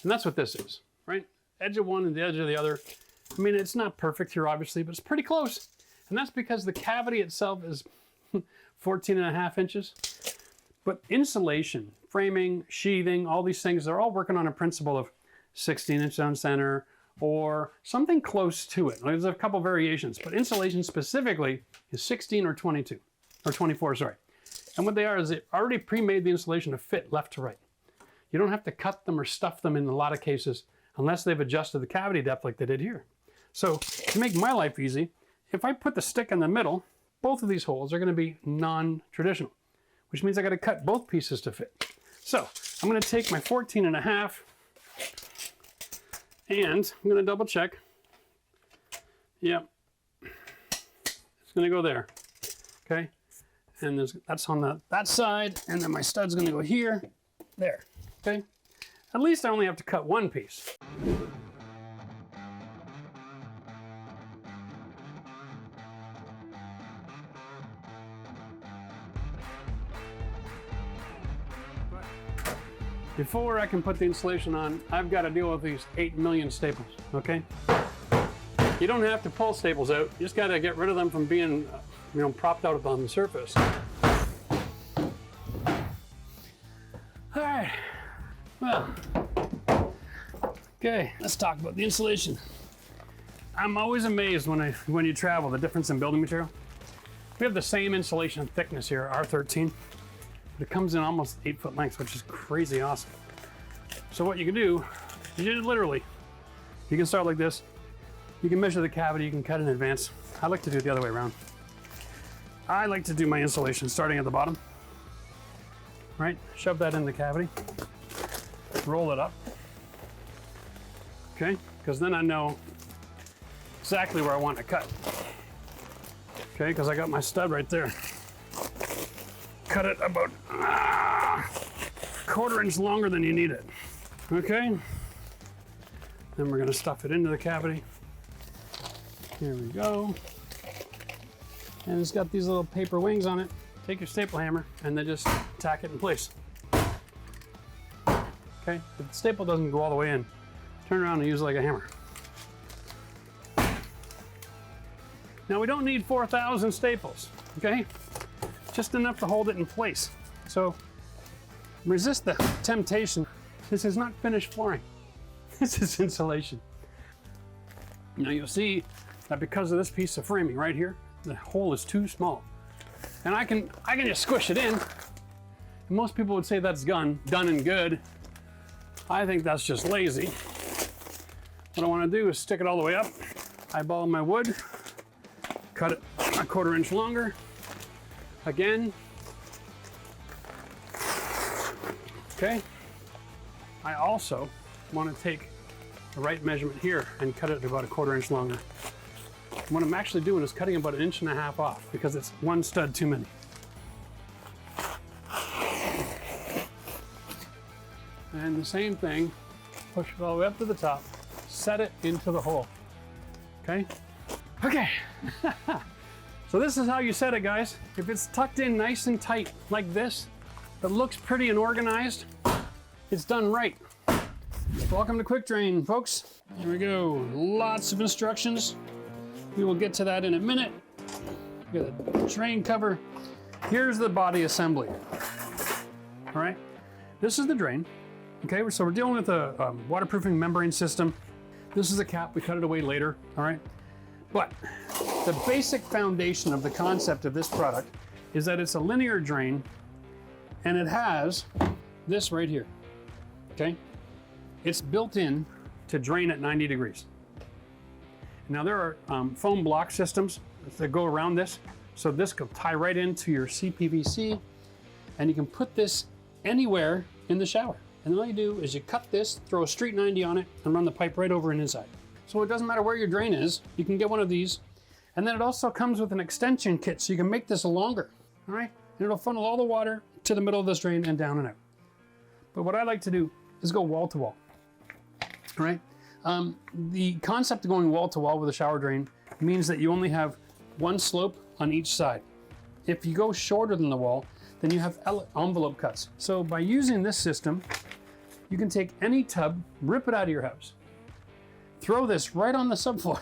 And that's what this is, right? Edge of one and the edge of the other. I mean, it's not perfect here, obviously, but it's pretty close. And that's because the cavity itself is 14.5 inches. But insulation, framing, sheathing, all these things, they're all working on a principle of 16 inches on center or something close to it. There's a couple variations, but insulation specifically is 16 or 22, or 24, sorry. And what they are is they already pre-made the insulation to fit left to right. You don't have to cut them or stuff them in a lot of cases unless they've adjusted the cavity depth like they did here. So to make my life easy, if I put the stick in the middle, both of these holes are going to be non-traditional, which means I got to cut both pieces to fit. So I'm going to take my 14.5 and I'm going to double check. Yep, it's going to go there. Okay, and that's on that side, and then my stud's going to go here, there. Okay, at least I only have to cut one piece. Before I can put the insulation on, I've got to deal with these 8 million staples, okay? You don't have to pull staples out. You just got to get rid of them from being, propped out on the surface. All right, well, okay, let's talk about the insulation. I'm always amazed when you travel, the difference in building material. We have the same insulation thickness here, R13. It comes in almost 8-foot lengths, which is crazy awesome. So what you can do, you can start like this. You can measure the cavity, you can cut in advance. I like to do it the other way around. I like to do my insulation starting at the bottom, right? Shove that in the cavity, roll it up, okay? Because then I know exactly where I want to cut, okay? Because I got my stud right there. Cut it about a 1/4 inch longer than you need it. Okay? Then we're going to stuff it into the cavity. Here we go. And it's got these little paper wings on it. Take your staple hammer and then just tack it in place. Okay? If the staple doesn't go all the way in, turn around and use it like a hammer. Now we don't need 4,000 staples. Okay? Just enough to hold it in place. So resist the temptation. This is not finished flooring. This is insulation. Now you'll see that because of this piece of framing right here, the hole is too small. And I can just squish it in. And most people would say that's done and good. I think that's just lazy. What I want to do is stick it all the way up. Eyeball my wood, cut it a 1/4 inch longer. Again, okay. I also want to take the right measurement here and cut it about a 1/4 inch longer. What I'm actually doing is cutting about 1.5 inches off because it's one stud too many. And the same thing, push it all the way up to the top, set it into the hole. Okay? Okay. So this is how you set it, guys. If it's tucked in nice and tight like this, that looks pretty and organized, it's done right. Welcome to Quick Drain, folks. Here we go. Lots of instructions. We will get to that in a minute. Get a drain cover. Here's the body assembly. all right? This is the drain, okay? So we're dealing with a waterproofing membrane system. This is the cap, we cut it away later, all right? But the basic foundation of the concept of this product is that it's a linear drain, and it has this right here, okay? It's built in to drain at 90 degrees. Now there are foam block systems that go around this, so this will tie right into your CPVC, and you can put this anywhere in the shower. And all you do is you cut this, throw a straight 90 on it, and run the pipe right over and inside. So it doesn't matter where your drain is, you can get one of these. And then it also comes with an extension kit, so you can make this longer, all right? And it'll funnel all the water to the middle of this drain and down and out. But what I like to do is go wall to wall, all right? The concept of going wall to wall with a shower drain means that you only have one slope on each side. If you go shorter than the wall, then you have envelope cuts. So by using this system, you can take any tub, rip it out of your house, throw this right on the subfloor.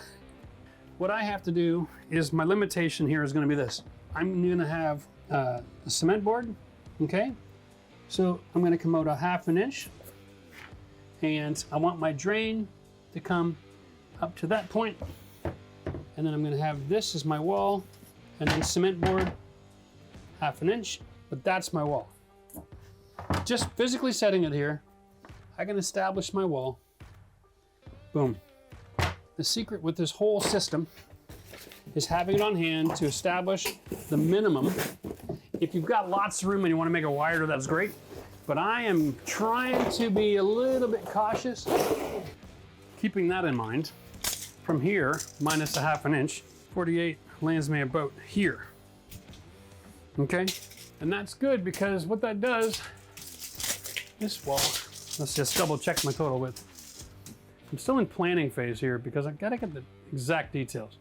What I have to do is, my limitation here is going to be this. I'm going to have a cement board, okay? So I'm going to come out a 1/2 inch, and I want my drain to come up to that point, and then I'm going to have this as my wall, and then cement board 1/2 inch, but that's my wall. Just physically setting it here, I can establish my wall. Boom. The secret with this whole system is having it on hand to establish the minimum. If you've got lots of room and you want to make it wider, that's great. But I am trying to be a little bit cautious. Keeping that in mind, from here, minus a 1/2 inch, 48 lands me about here. Okay? And that's good, because what that does, this wall, let's just double check my total width. I'm still in planning phase here because I gotta get the exact details.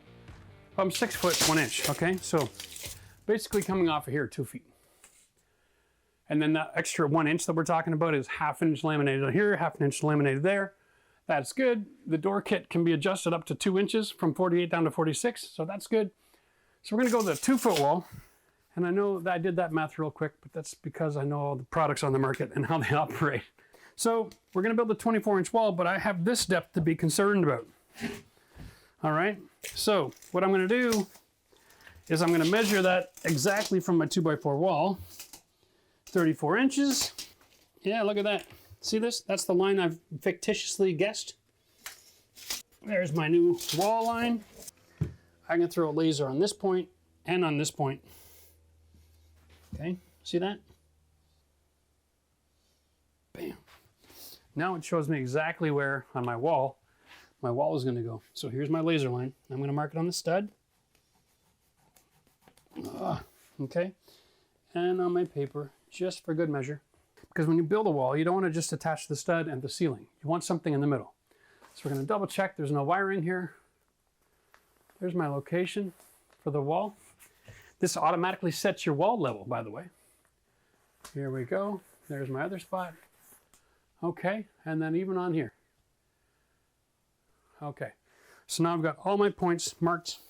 I'm 6 foot 1 inch, okay? So basically coming off of here, 2 feet. And then that extra 1 inch that we're talking about is 1/2 inch laminated here, 1/2 inch laminated there. That's good. The door kit can be adjusted up to 2 inches from 48 down to 46, so that's good. So we're gonna go with a 2 foot wall. And I know that I did that math real quick, but that's because I know all the products on the market and how they operate. So we're gonna build a 24-inch wall, but I have this depth to be concerned about. All right, so what I'm gonna do is I'm gonna measure that exactly from my 2x4 wall, 34 inches. Yeah, look at that. See this? That's the line I've fictitiously guessed. There's my new wall line. I can throw a laser on this point and on this point. Okay, see that? Bam. Now it shows me exactly where on my wall is going to go. So here's my laser line. I'm going to mark it on the stud. Okay, and on my paper, just for good measure. Because when you build a wall, you don't want to just attach the stud and the ceiling. You want something in the middle. So we're going to double check there's no wiring here. There's my location for the wall. This automatically sets your wall level, by the way. Here we go. There's my other spot. Okay, and then even on here. Okay, so now I've got all my points marked.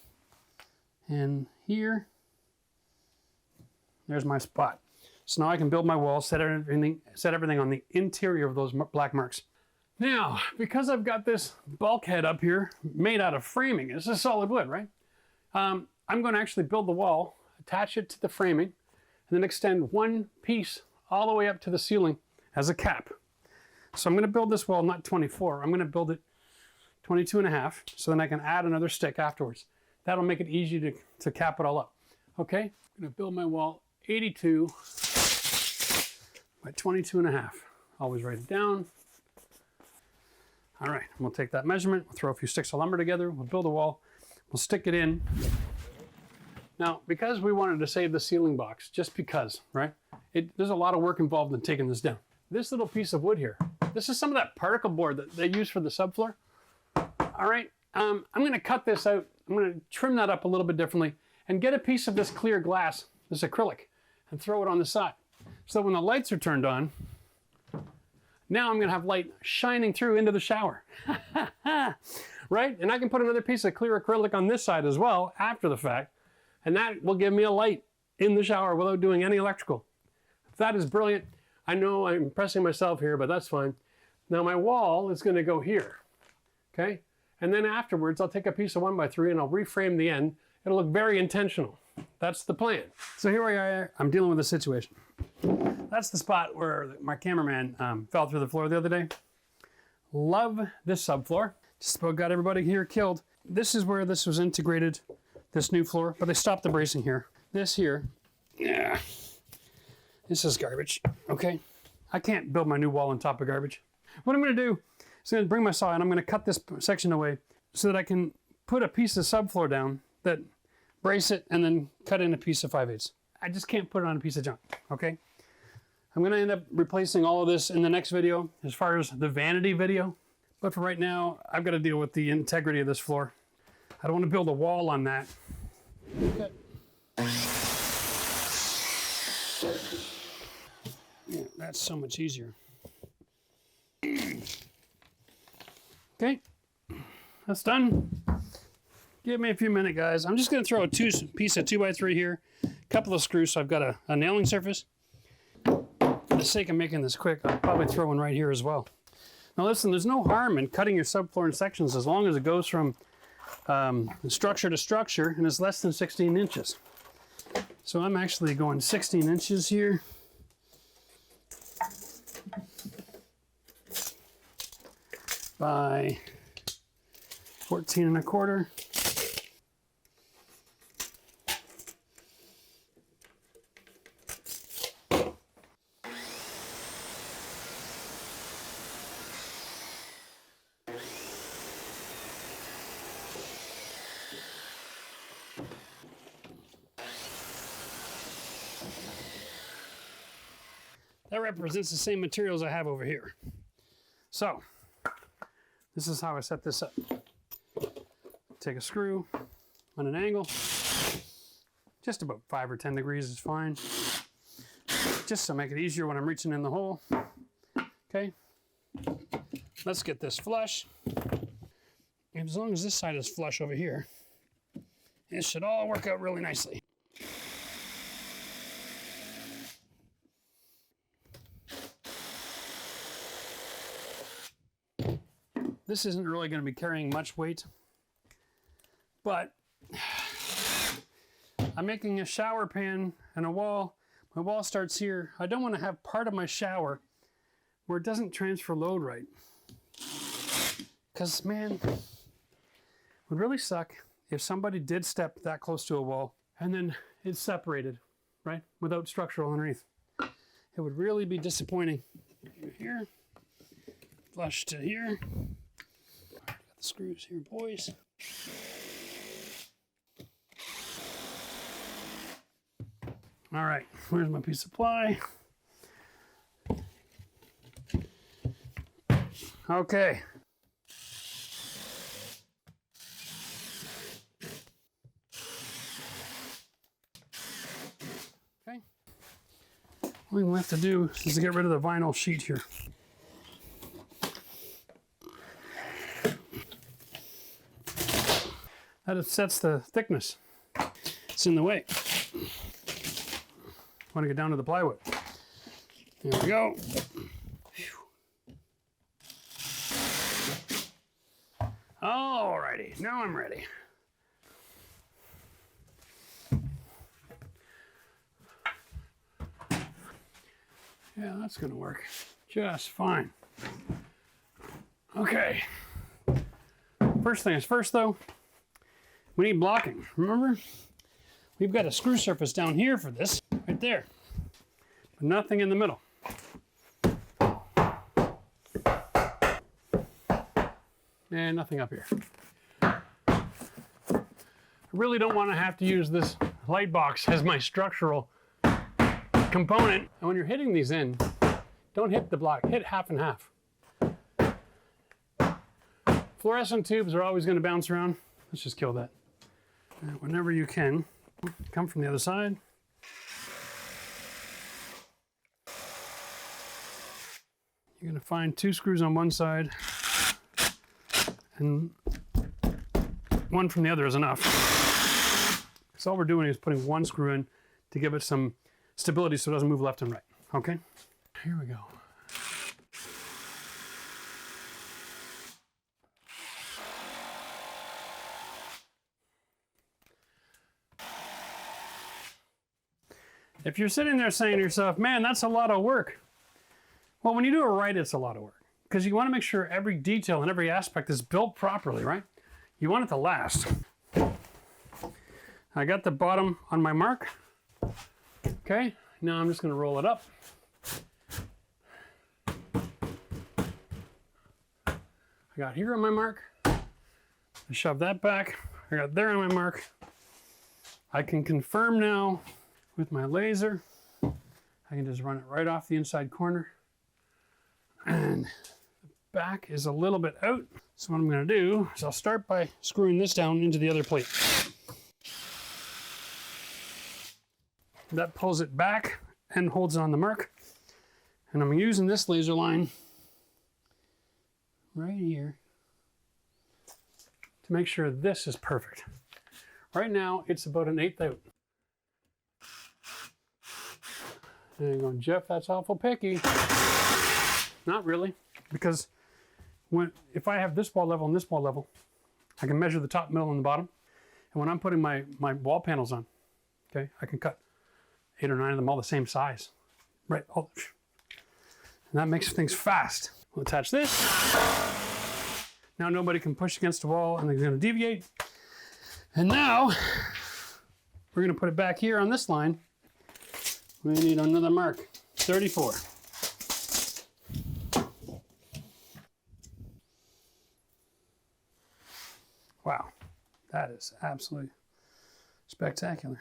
And here, there's my spot. So now I can build my wall, set everything on the interior of those black marks. Now, because I've got this bulkhead up here made out of framing, this is solid wood, right? I'm going to actually build the wall, attach it to the framing, and then extend one piece all the way up to the ceiling as a cap. So I'm going to build this wall not 24, I'm going to build it 22.5, so then I can add another stick afterwards. That'll make it easy to cap it all up. Okay, I'm going to build my wall 82 by 22.5. Always write it down. All right, we'll take that measurement, we'll throw a few sticks of lumber together, we'll build a wall, we'll stick it in. Now, because we wanted to save the ceiling box, just because, right? There's a lot of work involved in taking this down. This little piece of wood here, this is some of that particle board that they use for the subfloor. All right, I'm gonna cut this out. I'm gonna trim that up a little bit differently and get a piece of this clear glass, this acrylic, and throw it on the side. So when the lights are turned on, now I'm gonna have light shining through into the shower, right? And I can put another piece of clear acrylic on this side as well after the fact, and that will give me a light in the shower without doing any electrical. That is brilliant. I know I'm pressing myself here, but that's fine. Now my wall is going to go here, okay? And then afterwards, I'll take a piece of 1x3 and I'll reframe the end. It'll look very intentional. That's the plan. So here we are. I'm dealing with a situation. That's the spot where my cameraman fell through the floor the other day. Love this subfloor. Just about got everybody here killed. This is where this was integrated, this new floor, but they stopped the bracing here. This here, yeah, this is garbage, okay? I can't build my new wall on top of garbage. What I'm gonna do is I'm gonna bring my saw and I'm gonna cut this section away so that I can put a piece of subfloor down that brace it and then cut in a piece of 5/8. I just can't put it on a piece of junk, okay? I'm gonna end up replacing all of this in the next video as far as the vanity video. But for right now, I've got to deal with the integrity of this floor. I don't want to build a wall on that. Okay. Yeah, that's so much easier. Okay, that's done. Give me a few minutes, guys. I'm just going to throw a piece of 2x3 here, a couple of screws so I've got a nailing surface. For the sake of making this quick, I'll probably throw one right here as well. Now listen, there's no harm in cutting your subfloor in sections as long as it goes from structure to structure and is less than 16 inches. So I'm actually going 16 inches here. By 14 1/4. That represents the same materials I have over here. So, this is how I set this up. Take a screw on an angle. Just about 5 or 10 degrees is fine. Just to make it easier when I'm reaching in the hole. Okay. Let's get this flush. And as long as this side is flush over here, it should all work out really nicely. This isn't really going to be carrying much weight, but I'm making a shower pan and a wall. My wall starts here. I don't want to have part of my shower where it doesn't transfer load right. Because, man, it would really suck if somebody did step that close to a wall and then it's separated, right, without structural underneath. It would really be disappointing. Here, flush to here. Got the screws here, boys. All right, where's my piece of ply? Okay. Okay. All we have to do is to get rid of the vinyl sheet here. That sets the thickness. It's in the way. Want to get down to the plywood. There we go. Alrighty, now I'm ready. Yeah, that's gonna work just fine. Okay. First thing is first though, we need blocking. Remember? We've got a screw surface down here for this, right there. But nothing in the middle. And nothing up here. I really don't want to have to use this light box as my structural component. And when you're hitting these in, don't hit the block, hit half and half. Fluorescent tubes are always going to bounce around. Let's just kill that. And whenever you can, come from the other side. You're going to find 2 screws on one side and one from the other is enough. So all we're doing is putting 1 screw in to give it some stability so it doesn't move left and right, okay? Here we go. If you're sitting there saying to yourself, man, that's a lot of work. Well, when you do it right, it's a lot of work. Because you want to make sure every detail and every aspect is built properly, right? You want it to last. I got the bottom on my mark. Okay, now I'm just going to roll it up. I got here on my mark. I shove that back. I got there on my mark. I can confirm now with my laser. I can just run it right off the inside corner. And the back is a little bit out. So what I'm going to do is I'll start by screwing this down into the other plate. That pulls it back and holds it on the mark. And I'm using this laser line right here to make sure this is perfect. Right now, it's about an 1/8 out. And you're going, Jeff, that's awful picky. Not really, because if I have this wall level and this wall level, I can measure the top, middle, and the bottom. And when I'm putting my wall panels on, okay, I can cut 8 or 9 of them all the same size. Right, and that makes things fast. We'll attach this. Now nobody can push against the wall and they're going to deviate. And now we're going to put it back here on this line. We need another mark, 34. Wow, that is absolutely spectacular.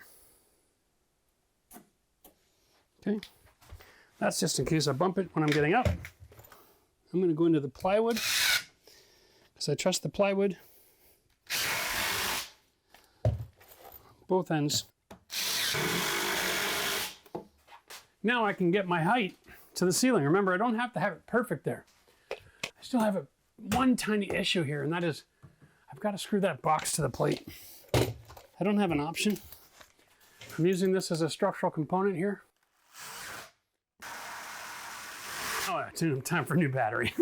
Okay, that's just in case I bump it when I'm getting up. I'm going to go into the plywood because I trust the plywood. Both ends. Now I can get my height to the ceiling. Remember, I don't have to have it perfect there. I still have one tiny issue here, and that is I've got to screw that box to the plate. I don't have an option. I'm using this as a structural component here. Oh, it's time for a new battery.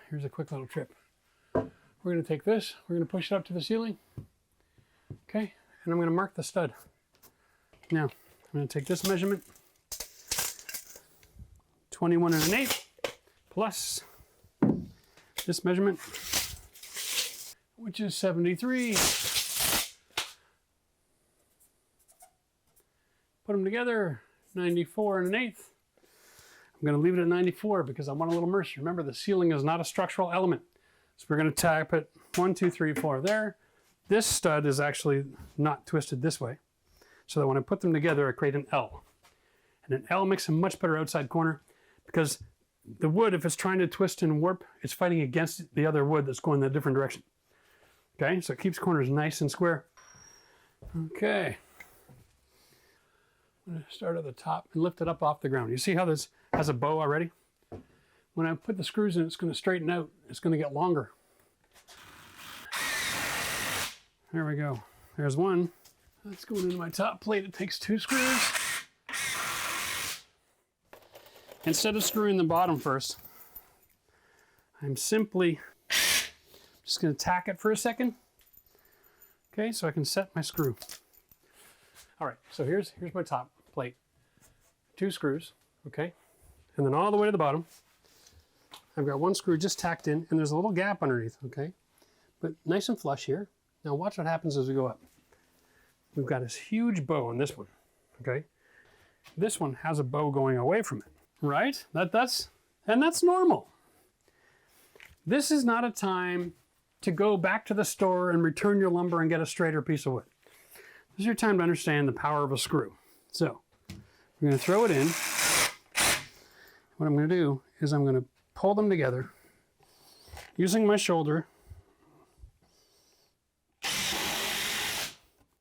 Here's a quick little trip. We're going to take this, we're going to push it up to the ceiling. Okay, and I'm going to mark the stud. Now, I'm going to take this measurement, 21 1/8, plus this measurement, which is 73. Put them together, 94 1/8. I'm going to leave it at 94 because I want a little mercy. Remember, the ceiling is not a structural element. So we're going to tap it 1, 2, 3, 4 there. This stud is actually not twisted this way, so that when I put them together, I create an L. And an L makes a much better outside corner because the wood, if it's trying to twist and warp, it's fighting against the other wood that's going in a different direction. Okay, so it keeps corners nice and square. Okay. I'm going to start at the top and lift it up off the ground. You see how this has a bow already? When I put the screws in, it's going to straighten out. It's going to get longer. There we go. There's one. That's going into my top plate. It takes 2 screws. Instead of screwing the bottom first, I'm simply just going to tack it for a second. Okay, so I can set my screw. All right, so here's my top plate. 2 screws, okay? And then all the way to the bottom, I've got 1 screw just tacked in, and there's a little gap underneath, okay? But nice and flush here. Now watch what happens as we go up. We've got this huge bow on this one, okay? This one has a bow going away from it, right? That's normal. This is not a time to go back to the store and return your lumber and get a straighter piece of wood. This is your time to understand the power of a screw. So, I'm going to throw it in. What I'm going to do is I'm going to pull them together using my shoulder.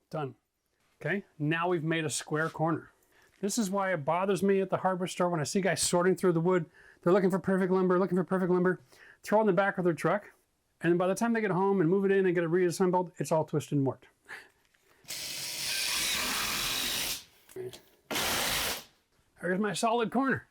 Done. Okay, now we've made a square corner. This is why it bothers me at the hardware store when I see guys sorting through the wood. They're looking for perfect lumber, throw it in the back of their truck, and then by the time they get home and move it in and get it reassembled, it's all twisted and warped. Here's my solid corner.